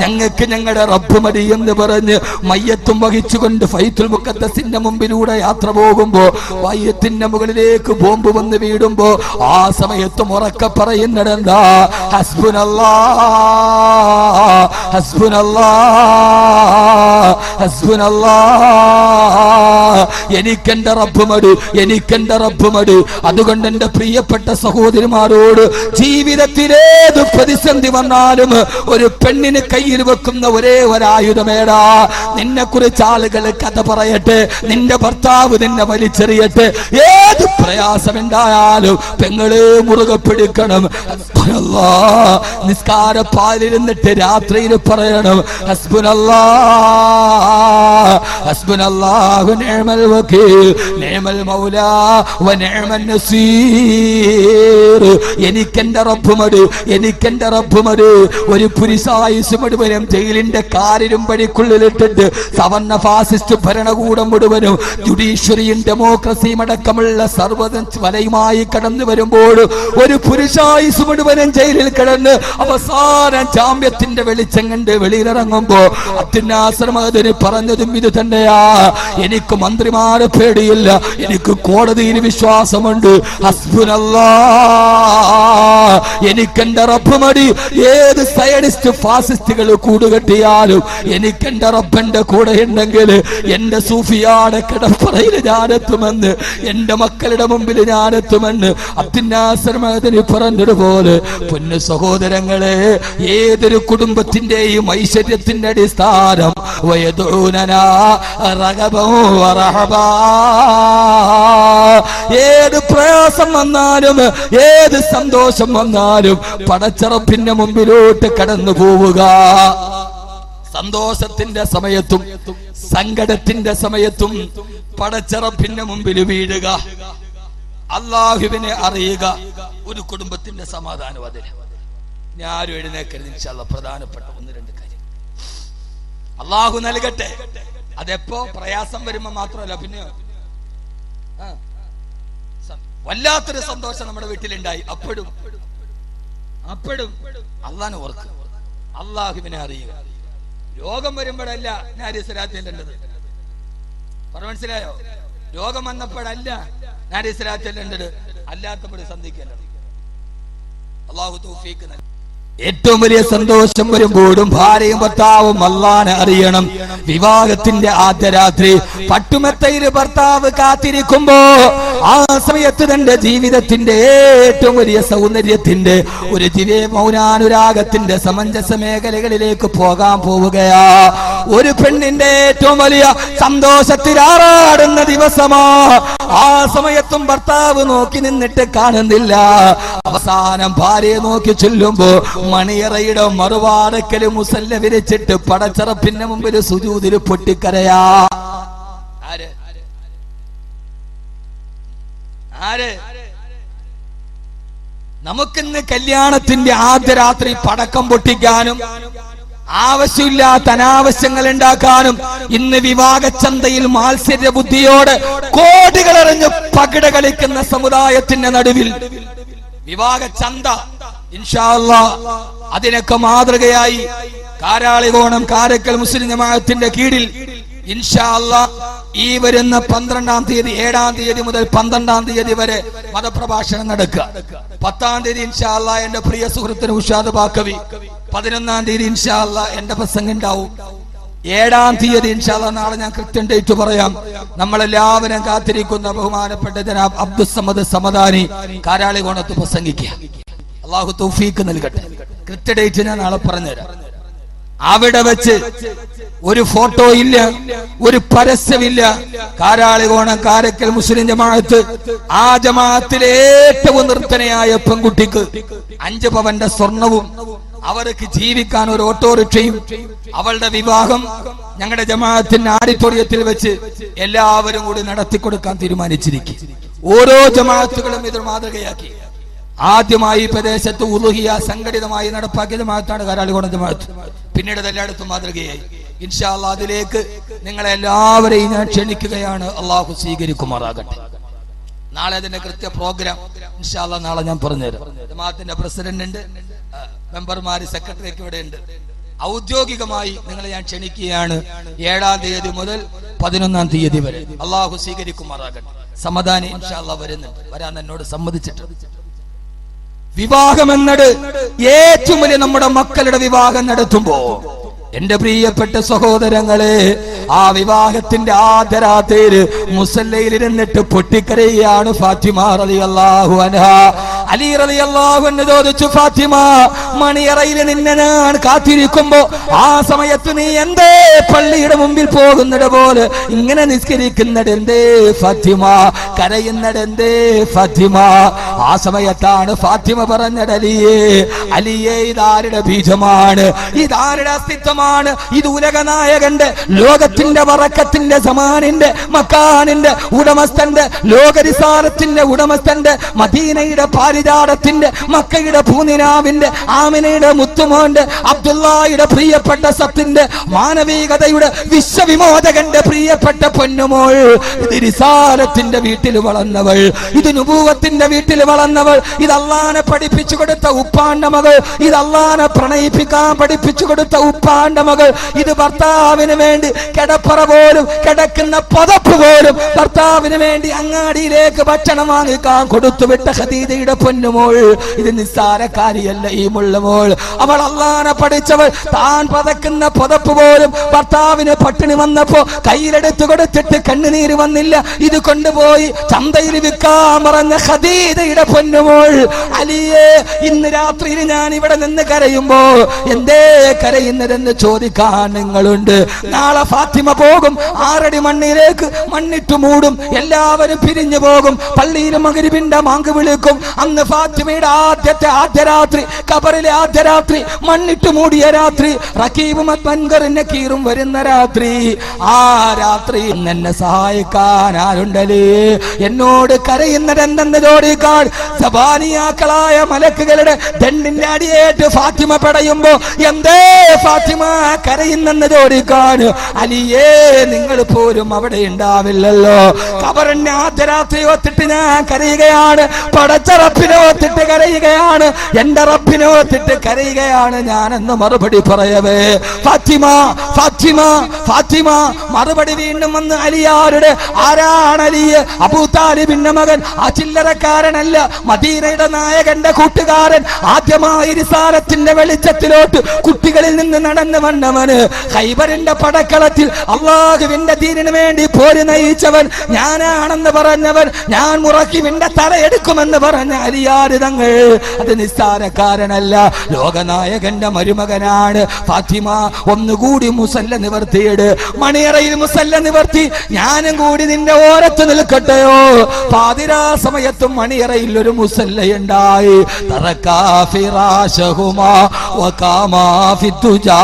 ഞങ്ങൾക്ക് ഞങ്ങളുടെ റബ്ബ് മതി എന്ന് പറഞ്ഞ് മയ്യത്തും വഹിച്ചുകൊണ്ട് ബൈത്തുൽ മുഖദ്ദസിന്റെ മുമ്പിലൂടെ യാത്ര പോകുമ്പോ മയ്യത്തിന്റെ മുകളിലേക്ക് ബോംബ് വന്ന് വീടുമ്പോ ആ സമയത്തും ഉറക്കെ പറയുന്നതെന്താ, ഹസ്ബുനല്ലാഹ് ഹസ്ബുനല്ലാഹ് ഹസ്ബുനല്ലാഹ്. എനിക്കെന്റെ റബ്ബ് മതി, എനിക്കെന്റെ റബ്ബ് മതി. അതുകൊണ്ട് എന്റെ പ്രിയപ്പെട്ട സഹോദരിമാരോട്, ജീവിതത്തിലേത് പ്രതിസന്ധി വന്നാലും ഒരു പെണ്ണിന് കയ്യിൽ വെക്കുന്ന ഒരേ ഒരായുധമേടാ. നിന്നെ കുറിച്ച് ആളുകൾ കഥ പറയട്ടെ, നിന്റെ ഭർത്താവ് നിന്നെ വലിച്ചെറിയട്ടെ, ഏത് പ്രയാസമുണ്ടായാലും പെങ്ങളെ മുറുകെ പിടിക്കണം. നിസ്കാര പാലിരുന്നിട്ട് രാത്രിയിൽ പറയണം, ഹസ്ബുനല്ലാഹ് ഹസ്ബുനല്ലാഹു നിഅമൽ വകീൽ നിഅമൽ മൗലാ വ നിഅമൻ നസീർ. എനിക്കെന്റെ റബ്ബ് മതി, എനിക്കെന്റെ റബ്ബ് മതി. ഒരു പുരുഷായുസ് മുഴുവനും ജയിലിന്റെ കാരിലും പടിക്കുള്ളിലിട്ടിട്ട് സവർണ ഫാസിസ്റ്റ് ഭരണകൂടം മുഴുവനും ജുഡീഷ്യറിയും ഡെമോക്രസിയും അടക്കമുള്ള സർവ്വതും വലയുമായി കടന്നു വരുമ്പോൾ ഒരു പുരുഷായുസ് മുഴുവനും ജയിലിൽ കിടന്ന് അവസാനം ജാമ്യത്തിന്റെ വെളിച്ചം കണ്ട് വെളിയിലിറങ്ങുമ്പോ അബ്ദുന്നാസർമദിന് പറഞ്ഞതും ഇത് തന്നെയാ. എനിക്ക് മന്ത്രിമാരെ പേടിയില്ല, എനിക്ക് കോടതിയിൽ വിശ്വാസമുണ്ട്. ഹസ്ബുനല്ലാഹ് എനിക്കെന്റെ റബ്ബ് മതി. ഏത് സയനിസ്റ്റ് ഫാസിസ്റ്റുകൾ കൂടുകെട്ടിയാലും എനിക്കെന്റെ റബ്ബന്റെ കൂടെ ഉണ്ടെങ്കിൽ എന്റെ സൂഫിയാടെ കിടപ്പറയിൽ ഞാനെത്തുമെന്ന്, എന്റെ മക്കളുടെ മുമ്പിൽ ഞാനെത്തുമെന്ന് അബ്ദുന്നാസർമദിന് പറഞ്ഞതുപോലെ പൊന്നു സഹോദരങ്ങളെ, ഏതൊരു കുടുംബത്തിന്റെയും ഐശ്വര്യത്തിന്റെ അടിസ്ഥാനം വയദൂനനാ റഗബൻ വറഹബാ. ഏത് പ്രയാസം വന്നാലും ഏത് സന്തോഷം വന്നാലും പടച്ചറപ്പിന്റെ മുമ്പിലോട്ട് കടന്നു പോവുക. സന്തോഷത്തിന്റെ സമയത്തും സങ്കടത്തിന്റെ സമയത്തും പടച്ചറപ്പിന്റെ മുമ്പിൽ വീഴുക, അള്ളാഹുവിനെ അറിയുക. ഒരു കുടുംബത്തിന്റെ സമാധാനം അതിന്. ഞാനും എഴുന്നേക്കരുത് ഇൻഷാ അല്ലാഹ്. പ്രധാനപ്പെട്ട ഒന്ന് രണ്ട് കാര്യം അള്ളാഹു നൽകട്ടെ. അതെപ്പോ പ്രയാസം വരുമ്പോ മാത്രമല്ല, പിന്നെ വല്ലാത്തൊരു സന്തോഷം നമ്മുടെ വീട്ടിലുണ്ടായി. അപ്പോഴും അള്ളാഹിനെ ഓർക്കുക, അള്ളാഹുവിനെ അറിയുക. രോഗം വരുമ്പോഴല്ല നാരിസലാത്തേണ്ടത്, മനസ്സിലായോ? രോഗം വന്നപ്പോഴല്ല നാരിസലാത്തേണ്ടത്, അല്ലാത്തപ്പോഴും സന്ധിക്കല്ല. അള്ളാഹു തൗഫീഖ് നൽകട്ടെ. ഏറ്റവും വലിയ സന്തോഷം വരുമ്പോഴും ഭാര്യയും ഭർത്താവും അല്ലാഹനെ അറിയണം. വിവാഹത്തിന്റെ ആദ്യ രാത്രി പട്ടുമെത്തയിൽ ഭർത്താവ് കാത്തിരിക്കുമ്പോ ആ സമയത്ത് തന്റെ ജീവിതത്തിന്റെ ഏറ്റവും വലിയ സൗന്ദര്യത്തിന്റെ ഒരു ദിവ്യ മൗനാനുരാഗത്തിന്റെ സമഞ്ജസ മേഖലകളിലേക്ക് പോകാൻ പോവുകയാ. ഒരു പെണ്ണിന്റെ ഏറ്റവും വലിയ സന്തോഷത്തിൽ ആറാടുന്ന ദിവസമാ. ആ സമയത്തും ഭർത്താവ് നോക്കി നിന്നിട്ട് കാണുന്നില്ല. അവസാനം ഭാര്യയെ നോക്കി ചൊല്ലുമ്പോ മണിയറയുടെ മറുവാടക്കല് മുസല്ല വിരിച്ചിട്ട് പടച്ചറപ്പിന്റെ മുമ്പിൽ സുജൂദിൽ പൊട്ടിക്കരയാ. ആര്? നമുക്കിന്ന് കല്യാണത്തിന്റെ ആദ്യ രാത്രി പടക്കം പൊട്ടിക്കാനും ആവശ്യമില്ലാത്ത അനാവശ്യങ്ങൾ ഉണ്ടാക്കാനും ഇന്ന് വിവാഹച്ചന്തയിൽ മാത്സര്യ ബുദ്ധിയോടെ കോടികളെറിഞ്ഞ് പകിട കളിക്കുന്ന സമുദായത്തിന്റെ നടുവിൽ വിവാഹച്ചന്ത ഇൻഷാ അല്ലാഹ് അതിനൊക്കെ മാതൃകയായി കാരാളികോണം കാരക്കൽ മുസ്ലിം ജമാഅത്തിന്റെ കീഴിൽ ഇൻഷാ അല്ലാഹ് ഈ വരുന്ന 12-ാം തീയതി 7-ാം തീയതി മുതൽ 12-ാം തീയതി വരെ മതപ്രഭാഷണം നടക്കുക. 10-ാം തീയതി ഇൻഷാ അല്ലാഹ് എന്റെ പ്രിയ സുഹൃത്തിന് ഉഷാദ് ബാക്കവി, 11-ാം തീയതി ഇൻഷാ അല്ലാഹ് എന്റെ പ്രസംഗം ഉണ്ടാവും. 7-ാം തീയതി ഇൻഷാ അല്ലാഹ് നാളെ ഞാൻ കൃത്യം ഡേറ്റ് പറയാം. നമ്മളെല്ലാവരും കാത്തിരിക്കുന്ന ബഹുമാനപ്പെട്ട ജനാബ് അബ്ദുസ്സമദ് സമദാനി കാരാളികോണത്ത് പ്രസംഗിക്കുക. അള്ളാഹു തൗഫീഖ് നൽകട്ടെ. കൃത്യ ഡേറ്റ് ഞാൻ നാളെ പറഞ്ഞുതരാം. അവിടെ വെച്ച് ഒരു ഫോട്ടോ ഇല്ല, ഒരു പരസ്യമില്ല. കാരാളികോണം കാരക്കൽ മുസ്ലിം ജമാഅത്ത്, ആ ജമാഅത്തിലെ ഏറ്റവും നിർത്തനയായ പെൺകുട്ടിക്ക് 5 പവന്റെ സ്വർണവും അവർക്ക് ജീവിക്കാൻ ഒരു ഓട്ടോറിക്ഷയും, അവളുടെ വിവാഹം ഞങ്ങളുടെ ജമാഅത്തിന്റെ ആഡിറ്റോറിയത്തിൽ വെച്ച് എല്ലാവരും കൂടി നടത്തിക്കൊടുക്കാൻ തീരുമാനിച്ചിരിക്കും. ഓരോ ജമാഅത്തുകളും ഇത് മാതൃകയാക്കി. ആദ്യമായി പ്രദേശത്ത് ഉളുഹിയ സംഘടിതമായി നടപ്പാക്കിയ ജമാഅത്താണ് കാരാളികോണം ജമാഅത്ത്. പിന്നീട് എല്ലായിടത്തും മാതൃകയായി. ഇൻഷാ അല്ലാഹ് അതിലേക്ക് നിങ്ങളെല്ലാവരെയും ഞാൻ ക്ഷണിക്കുകയാണ്. അള്ളാഹു സ്വീകരിക്കുമാറാകട്ടെ. നാളെ അതിന്റെ കൃത്യ പ്രോഗ്രാം ഇൻഷാ അല്ലാഹ് നാളെ ഞാൻ പറഞ്ഞുതരാം. ജമാഅത്തിന്റെ പ്രസിഡന്റ് ഉണ്ട്, മെമ്പർമാര്, സെക്രട്ടറി ഒക്കെ ഇവിടെ ഉണ്ട്. ഔദ്യോഗികമായി നിങ്ങളെ ഞാൻ ക്ഷണിക്കുകയാണ്. 7-ാം തീയതി മുതൽ 11-ാം തീയതി വരെ. അള്ളാഹു സ്വീകരിക്കുമാറാകട്ടെ. സമദാനി ഇൻഷാ അല്ലാഹ് വരുന്നുണ്ട്, വരാൻ എന്നോട് സമ്മതിച്ചിട്ടുണ്ട്. വിവാഹം എന്നത് ഏറ്റവും വലിയ നമ്മുടെ മക്കളുടെ വിവാഹം നടത്തുമ്പോ എന്റെ പ്രിയപ്പെട്ട സഹോദരങ്ങളെ, ആ വിവാഹത്തിന്റെ ആദ്യ രാത്രിയിൽ മുസല്ലയിൽ ഇരുന്നിട്ട് പൊട്ടിക്കരയാണ് ഫാത്തിമ റളിയല്ലാഹു അൻഹാ. അലി റളിയല്ലാഹു അൻഹു ചോദിച്ചു, ഫാത്തിമ, മണിയറയിൽ നിന്നെ ഞാൻ കാത്തിരിക്കുമ്പോ ആ സമയത്ത് നീ എന്തേ പള്ളിയുടെ മുമ്പിൽ പോകുന്നത് പോലെ ഇങ്ങനെ നിസ്കരിക്കുന്നത് എന്തേ ഫാത്തിമ? കരയുന്നത് എന്തേ ഫാത്തിമ? ആ സമയത്താണ് ഫാത്തിമ പറഞ്ഞത്, അലിയേ, ഇതാരുടെ ബീജമാണ്, ഇതാരുടെ അസ്തിത്വമാണ്, ഇത് ഉലകനായകന്റെ, ലോകത്തിന്റെ വറക്കത്തിന്റെ, സമാനിന്റെ, മക്കാനിന്റെ ഉടമസ്ഥന്റെ, ലോകരിസാരത്തിന്റെ ഉടമസ്ഥന്റെ, മദീനയുടെ പാരിജാതത്തിന്റെ, മക്കയുടെ പൂനിനാവിന്റെ, ആമിനയുടെ മുത്തുമോന്റെ, അബ്ദുള്ളയുടെ പ്രിയപ്പെട്ട സത്തിന്റെ, മാനവികതയുടെ വിശ്വവിമോചകന്റെ പ്രിയപ്പെട്ട പൊന്നുമോൾ, ഇത് റിസാലത്തിന്റെ വീട്ടിൽ വളർന്നവൾ, ഇത് നുബൂവത്തിന്റെ വീട്ടിൽ വളർന്നവൾ, ഇത് അല്ലാഹനെ പഠിപ്പിച്ചു കൊടുത്ത ഉപ്പാന്റെ മകൾ, ഇത് അല്ലാഹനെ പ്രണയിപ്പിക്കാൻ പഠിപ്പിച്ചു കൊടുത്ത ഉപ്പാന്റെ മകൾ, ഇത് ഭർത്താവിന് വേണ്ടി കിടപ്പറ പോലും, കിടക്കുന്ന പുതപ്പ് പോലും ഭർത്താവിന് വേണ്ടി അങ്ങാടിയിലേക്ക് ഭക്ഷണം വാങ്ങിക്കാൻ കൊടുത്തുവിട്ട ഖദീജയുടെ പൊന്നുമോൾ. ഇത് നിസ്സാരക്കാരിയല്ല ഈ മുള്ളമോൾ. അവൾ അല്ലാഹനെ പഠിച്ചവൾ. താൻ പതക്കുന്ന പുതപ്പ് പോലും ഭർത്താവിന് പട്ടിണി വന്നപ്പോ കയ്യിലെടുത്തു കൊടുത്തിട്ട് കണ്ണുനീര് വന്നില്ല, ഇത് കൊണ്ടുപോയി ചന്തയിൽ വിൽക്കാൻ പറഞ്ഞ ഖദീജയുടെ പൊന്നുമോൾ. അലിയെ, ഇന്ന് രാത്രിയിൽ ഞാൻ ഇവിടെ നിന്ന് കരയുമ്പോ എന്തേ കരയുന്നതെന്ന് ചോദിക്കാൻ നിങ്ങളുണ്ട്. നാളെ ഫാത്തിമ പോകും, 6 അടി മണ്ണിലേക്ക് മണ്ണിട്ട് മൂടും, എല്ലാവരും പിരിഞ്ഞു പോകും, പള്ളിയിൽ മഗ്‌രിബിന്റെ ബാങ്ക് വിളിക്കും. അന്ന് ഫാത്തിമയുടെ ആദ്യ രാത്രി, ഖബറിലെ ആദ്യ രാത്രി, മണ്ണിട്ട് മൂടിയ രാത്രി, റഖീബും മൻകറിനെ കീറും വരുന്ന രാത്രി. ആ രാത്രി എന്നെ സഹായിക്കാൻ ആരുണ്ടല്ലേ? എന്നോട് കരയുന്നത് എന്തെന്ന് ചോദിക്കാൻ സബാനിയാക്കളായ മലക്കുകളുടെ ദണ്ഡിന്റെ അടിയേറ്റ് ഫാത്തിമ പെടയുമ്പോ എന്തേ ഫാത്തിമ കരയുന്നെന്ന് ചോദിക്കാൻ അലിയേ, നിങ്ങൾ പോലും അവിടെ ഉണ്ടാവില്ലല്ലോ. ഖബറിന്റെ ആദ്യ രാത്രി ഒത്തിട്ട് ഞാൻ കരയുകയാണ്, പടച്ച റബ്ബിനെ ഒത്തിട്ട് കരയുകയാണ്, എന്റെ റബ്ബിനെ ഒത്തിട്ട് കരയുകയാണ് ഞാനെന്ന് മറുപടി പറയവേ ഫാത്തിമ ഫാത്തിമ ഫാത്തിമ മറുപടി വീണ്ടും വന്ന് അലിയാരുടെ. ആരാണ് അലിയെ? അബൂ താലിബിന്റെ മകൻ. ആ ചില്ലറക്കാരനല്ല, മദീനയുടെ നായകന്റെ കൂട്ടുകാരൻ. ആദ്യമായി റിസാലത്തിന്റെ വെളിച്ചത്തിലോട്ട് കുട്ടികളിൽ നിന്ന് നടന്നു വന്നവന്, ഖൈബറിന്റെ പടക്കളത്തിൽ അല്ലാഹുവിന്റെ ദീനിന് വേണ്ടി പോര് നയിച്ചവൻ, ഞാനാണെന്ന് പറഞ്ഞവൻ, ഞാൻ മുറക്കിവിന്റെ തലയെടുക്കുമെന്ന് പറഞ്ഞ അലിയാർ തങ്ങൾ. അത് നിസ്സാരക്കാരനല്ല, ലോകനായകന്റെ മരുമകനാണ്. ഫാത്തിമ, ഒന്നുകൂടി മുസല്ല നിവർത്തിയിട്. മണിയറയിൽ മുസല്ല നിവർത്തി, ഞാനും കൂടി നിന്റെ ഓരത്ത് നിൽക്കട്ടെയോ? പാതിരാ സമയത്തും മണിയറയിൽ ഒരു മുസല്ലയുണ്ടായി. തറക്കാ ഫിറാശഹുമാ വകാമാ ഫിദ്ദുജാ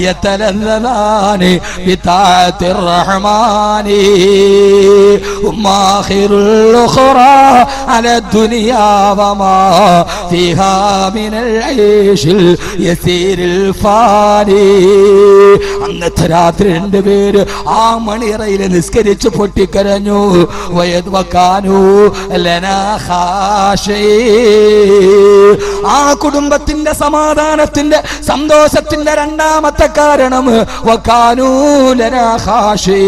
യതലല്ലലാനി ബിതാഅത്തിർ റഹ്മാനി ഉമാഖിറുൽ ഉഖറാ അലാ ദുനിയാ വമാ ഫീഹാ മിനൽ ഐശിൽ യസീരിൽ ഫാനി. അന്നത്തെ രാത്രി 2 പേര് ആ മണിയറയിൽ നിസ്കരിച്ച് പൊട്ടിക്കരഞ്ഞു. വയദ്വകാനു ലനാ ഖാശി. ആ കുടുംബത്തിന്റെ സമാധാനത്തിന്റെ സന്തോഷത്തിന്റെ രണ്ടാമത്തെ കാരണം വകാനു ലനാ ഖാശി.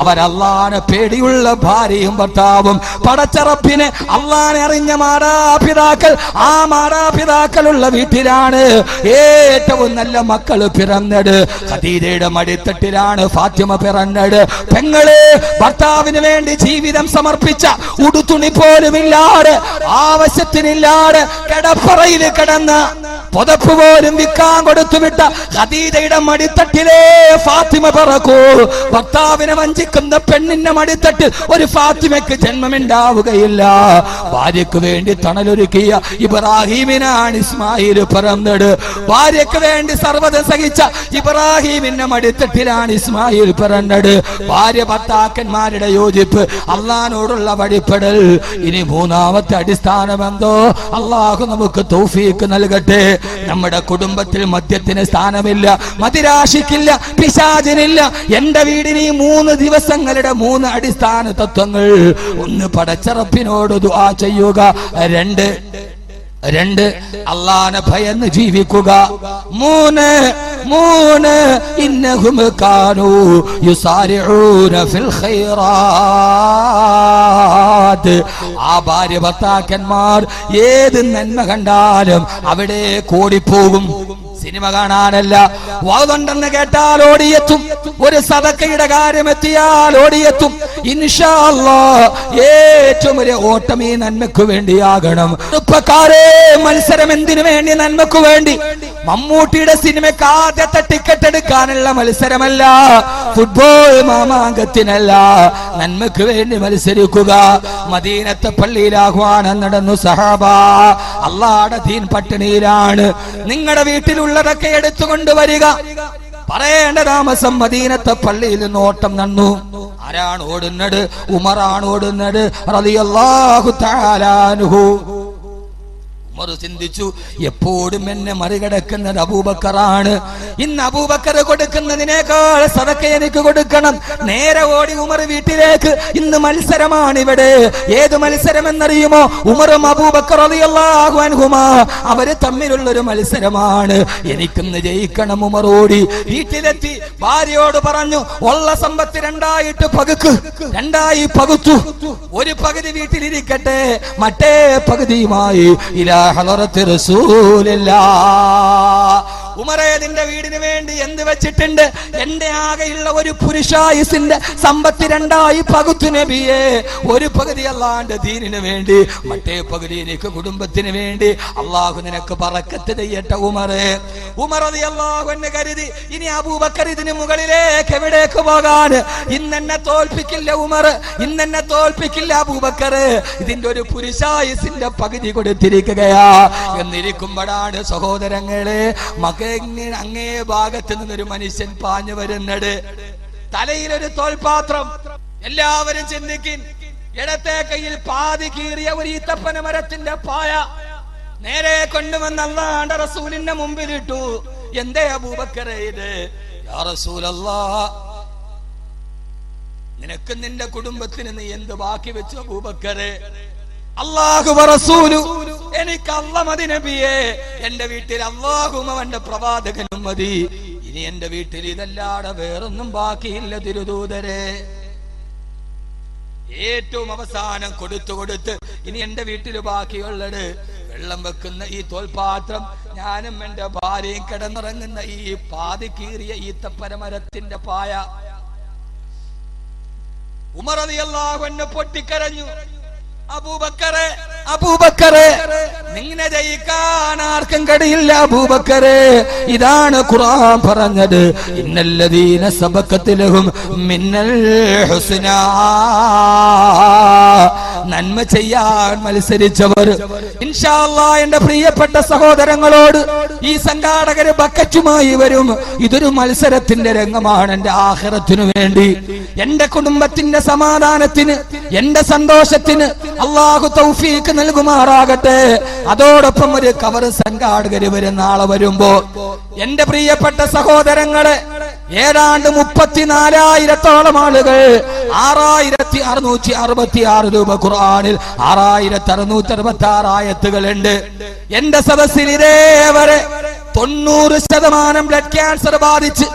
അവർ അല്ലാഹനെ പേടിയുള്ള ഭാര്യയും ഭർത്താവും, പടച്ച റബ്ബിനെ അല്ലാഹനെ അറിഞ്ഞ മാതാപിതാക്കൾ. ആ മാതാപിതാക്കളുള്ള വീട്ടിലാണ് ഏറ്റവും നല്ല മക്കൾ പിറന്നത്. ഖദീജയുടെ മടിത്തട്ടിലാണ് ഫാത്തിമ പിറന്നത്. പെങ്ങളെ, ഭർത്താവിന് വേണ്ടി ജീവിതം സമർപ്പിച്ച, ഉടുത്തുണി പോലുമില്ലാതെ, ആവശ്യത്തിനില്ലാതെ കിടപ്പറയിൽ കിടന്ന, പുതപ്പ് പോലും വിൽക്കാൻ കൊടുത്തുവിട്ട ഖദീജയുടെ മടിത്തട്ടിലേ ഫാത്തിമ പിറക്കൂ. ഭർത്താവിനെ വഞ്ചിക്കുന്ന പെണ്ണിന്റെ മടിത്തട്ടിൽ ഒരു ഫാത്തിമയ്ക്ക് ജന്മമുണ്ടാവുകയില്ല. ഭാര്യയ്ക്ക് വേണ്ടി തണലൊരുക്കിയ ഇബ്രാഹിമിനാണ് ഇസ്മായിൽ പിറന്നത്. ഭാര്യയ്ക്ക് വേണ്ടി സർവ്വതം സഹിച്ച ഇബ്രാഹിമിന്റെ മടിത്തട്ടിലാണ് ഇസ്മായിൽ പിറന്നത്. ഭാര്യ ഭർത്താക്കന്മാരുടെ യോജിപ്പ്, അള്ളാഹിനോടുള്ള വഴിപ്പെടൽ. ഇനി 3ാമത്തെ അടിസ്ഥാനമെന്തോ? അള്ളാഹു നമുക്ക് തൗഫീക്ക് നൽകട്ടെ. നമ്മുടെ കുടുംബത്തിൽ മദ്യത്തിന് സ്ഥാനമില്ല, മദിരാശിക്കില്ല, പിശാചിനില്ല. എന്റെ വീടിന് 3 ദിവസങ്ങളുടെ 3 അടിസ്ഥാന തത്വങ്ങൾ. 1, പടച്ച റബ്ബിനോട് ദുആ ചെയ്യുക. 2 അല്ലാഹനെ ഭയന്ന് ജീവിക്കുക. 3 ഇന്നഹും കാനൂ യുസാരിഊന ഫിൽ ഖൈറാത്ത്. ആ ഭാര്യ ഭർത്താക്കന്മാർ ഏത് നന്മ കണ്ടാലും അവിടെ ഓടിപ്പോകും. സിനിമ കാണാനല്ല. വഅദുണ്ടെന്ന് കേട്ടാൽ ഓടിയെത്തും. ഒരു സദഖയുടെ കാര്യം എത്തിയാൽ ഓടിയെത്തും. ഇൻഷാ അല്ലാഹ് ഏറ്റവും വലിയ ഓട്ടം ഈ നന്മയ്ക്ക് വേണ്ടിയാകണം. ചെറുപ്പക്കാരെ, മത്സരം എന്തിനു വേണ്ടി? നന്മയ്ക്ക് വേണ്ടി. മമ്മൂട്ടിയുടെ സിനിമയ്ക്ക് ആദ്യത്തെ ടിക്കറ്റ് എടുക്കാനുള്ള മത്സരമല്ല, ഫുട്ബോൾ മാമാങ്കത്തിനല്ല, നന്മയ്ക്ക് വേണ്ടി മത്സരിക്കുക. മദീനത്തെ പള്ളിയിൽ ആഹ്വാനം നടന്നു, സഹാബ അല്ലാഹുവിന്റെ ദീൻ പട്ടിണിയിലാണ്, നിങ്ങളുടെ വീട്ടിലുള്ളതൊക്കെ എടുത്തുകൊണ്ട് വരിക. പറയേണ്ട താമസം മദീനത്തെ പള്ളിയിൽ നിന്ന് ഓട്ടം നടന്നു. ആരാണ് ഓടുന്നത്? ഉമറാണ് ഓടുന്നത് റളിയല്ലാഹു തആല അൻഹു. ഉമർ ചിന്തിച്ചു, എപ്പോഴും എന്നെ മറികടക്കുന്നത് അബൂബക്കറാണ്. ഇന്ന് അബൂബക്കർ കൊടുക്കുന്നതിനേക്കാൾ സദഖ എനിക്ക് കൊടുക്കണം. നേരെ ഓടി ഉമർ വീട്ടിലേക്ക്. ഇന്ന് മത്സരമാണ് ഇവിടെ. ഏത് മത്സരം എന്നറിയുമോ? ഉമറും അബൂബക്കർ റളിയല്ലാഹു അൻഹുമാ അവര് തമ്മിലുള്ളൊരു മത്സരമാണ്. എനിക്കിന്ന് ജയിക്കണം. ഉമർ ഓടി വീട്ടിലെത്തി ഭാര്യയോട് പറഞ്ഞു, ഉള്ള സമ്പത്ത് രണ്ടായി പകുത്തു. ഒരു പകുതി വീട്ടിലിരിക്കട്ടെ, മറ്റേ പകുതിയുമായി ഉമറേ, നിന്റെ വീടിന് വേണ്ടി എന്ത് വെച്ചിട്ടുണ്ട്? എന്റെ ആകെയുള്ള ഒരു പുരുഷായുസിന്റെ സമ്പത്ത് രണ്ടായി പകുത്തു നബിയെ. ഒരു പകുതി അല്ലാഹുവിന്റെ ദീനിന് വേണ്ടി, മറ്റേ പകുതി എനിക്ക് കുടുംബത്തിന് വേണ്ടി. അള്ളാഹു നിനക്ക് ബറക്കത്ത് ചെയ്യട്ടെ ഉമറേ. ഉമർ റളിയല്ലാഹു അൻഹു കരുതി, ഇനി അബൂബക്കർ ഇതിന് മുകളിലേക്ക് എവിടേക്ക് പോകാൻ? ഇന്നെന്നെ തോൽപ്പിക്കില്ല ഉമർ, ഇന്നെന്നെ തോൽപ്പിക്കില്ല അബൂബക്കർ. ഇതിന്റെ ഒരു പുരുഷായുസിന്റെ പകുതി കൊടുത്തിരിക്കുകയാ എന്നിരിക്കുമ്പോഴാണ് സഹോദരങ്ങളെ അങ്ങേ ഭാഗത്ത് നിന്നൊരു മനുഷ്യൻ പാഞ്ഞു വരുന്നത്. തലയിലൊരു തോൽപാത്രം. എല്ലാവരും ചിന്തിക്കും, ഇടത്തെ കയ്യിൽ പാതി കീറിയ ഒരു ഈത്തപ്പന മരത്തിന്റെ പായ നേരെ കൊണ്ടുവന്ന് അല്ലാഹുവിന്റെ റസൂലിന്റെ മുമ്പിലിട്ടു. എന്തേ അബൂബക്കറേ ഇത്? യാ റസൂലല്ലാഹ്, നിനക്ക് നിന്റെ കുടുംബത്തിന് നീ എന്ത് ബാക്കി വെച്ചു അബൂബക്കറേ? അല്ലാഹു റസൂലു, എനിക്ക് അല്ലാഹ് മതി നബിയേ. എന്റെ വീട്ടിൽ അല്ലാഹും അവന്റെ പ്രവാചകനും മതി. ഇനി എന്റെ വീട്ടിൽ ഇതല്ലാതെ വേറൊന്നും ബാക്കിയില്ല തിരുദൂതരെ. ഏറ്റവും അവസാനം കൊടുത്ത് ഇനി എന്റെ വീട്ടിൽ ബാക്കിയുള്ളത് വെള്ളം വെക്കുന്ന ഈ തോൽപാത്രം, ഞാനും എന്റെ ഭാര്യയും കിടന്നിറങ്ങുന്ന ഈ പാതി കീറിയ ഈത്തപ്പനമരത്തിന്റെ പായ. ഉമർ റളിയല്ലാഹു അൻഹു പൊട്ടിക്കരഞ്ഞു. അബൂബക്കറെ, നിന്നെ ജയിക്കാൻ ആർക്കും കഴിയില്ല അബൂബക്കറെ. ഇതാണ് ഖുർആൻ പറഞ്ഞത്, ഇന്നല്ലദീന സബഖത് ലഹും മിന്നൽ ഹുസ്നാ. നന്മ ചെയ്യാൻ മത്സരിച്ചവർ ഇൻഷാ അല്ലാഹ് എന്റെ പ്രിയപ്പെട്ട സഹോദരങ്ങളോട് ഈ സംഘാടകര് ബക്കറ്റുമായി വരും. ഇതൊരു മത്സരത്തിന്റെ രംഗമാണ്. എന്റെ ആഖിറത്തിനു വേണ്ടി, എന്റെ കുടുംബത്തിന്റെ സമാധാനത്തിന്, എന്റെ സന്തോഷത്തിന് അല്ലാഹു തൗഫീഖ് നൽകുമാറാകട്ടെ. അതോടൊപ്പം ഒരു കവർ സംഘാടകര് വരും നാളെ വരുമ്പോ. എന്റെ പ്രിയപ്പെട്ട സഹോദരങ്ങളെ, ഏതാണ്ട് 34,000-ഓളം ആളുകൾ 6,666 രൂപ ഖുർആനിൽ 6,666 ആയത്തുകളുണ്ട്. എന്റെ സദസ്സിൽ ഇതേവരെ 90% ബ്ലഡ് ക്യാൻസർ ബാധിച്ച്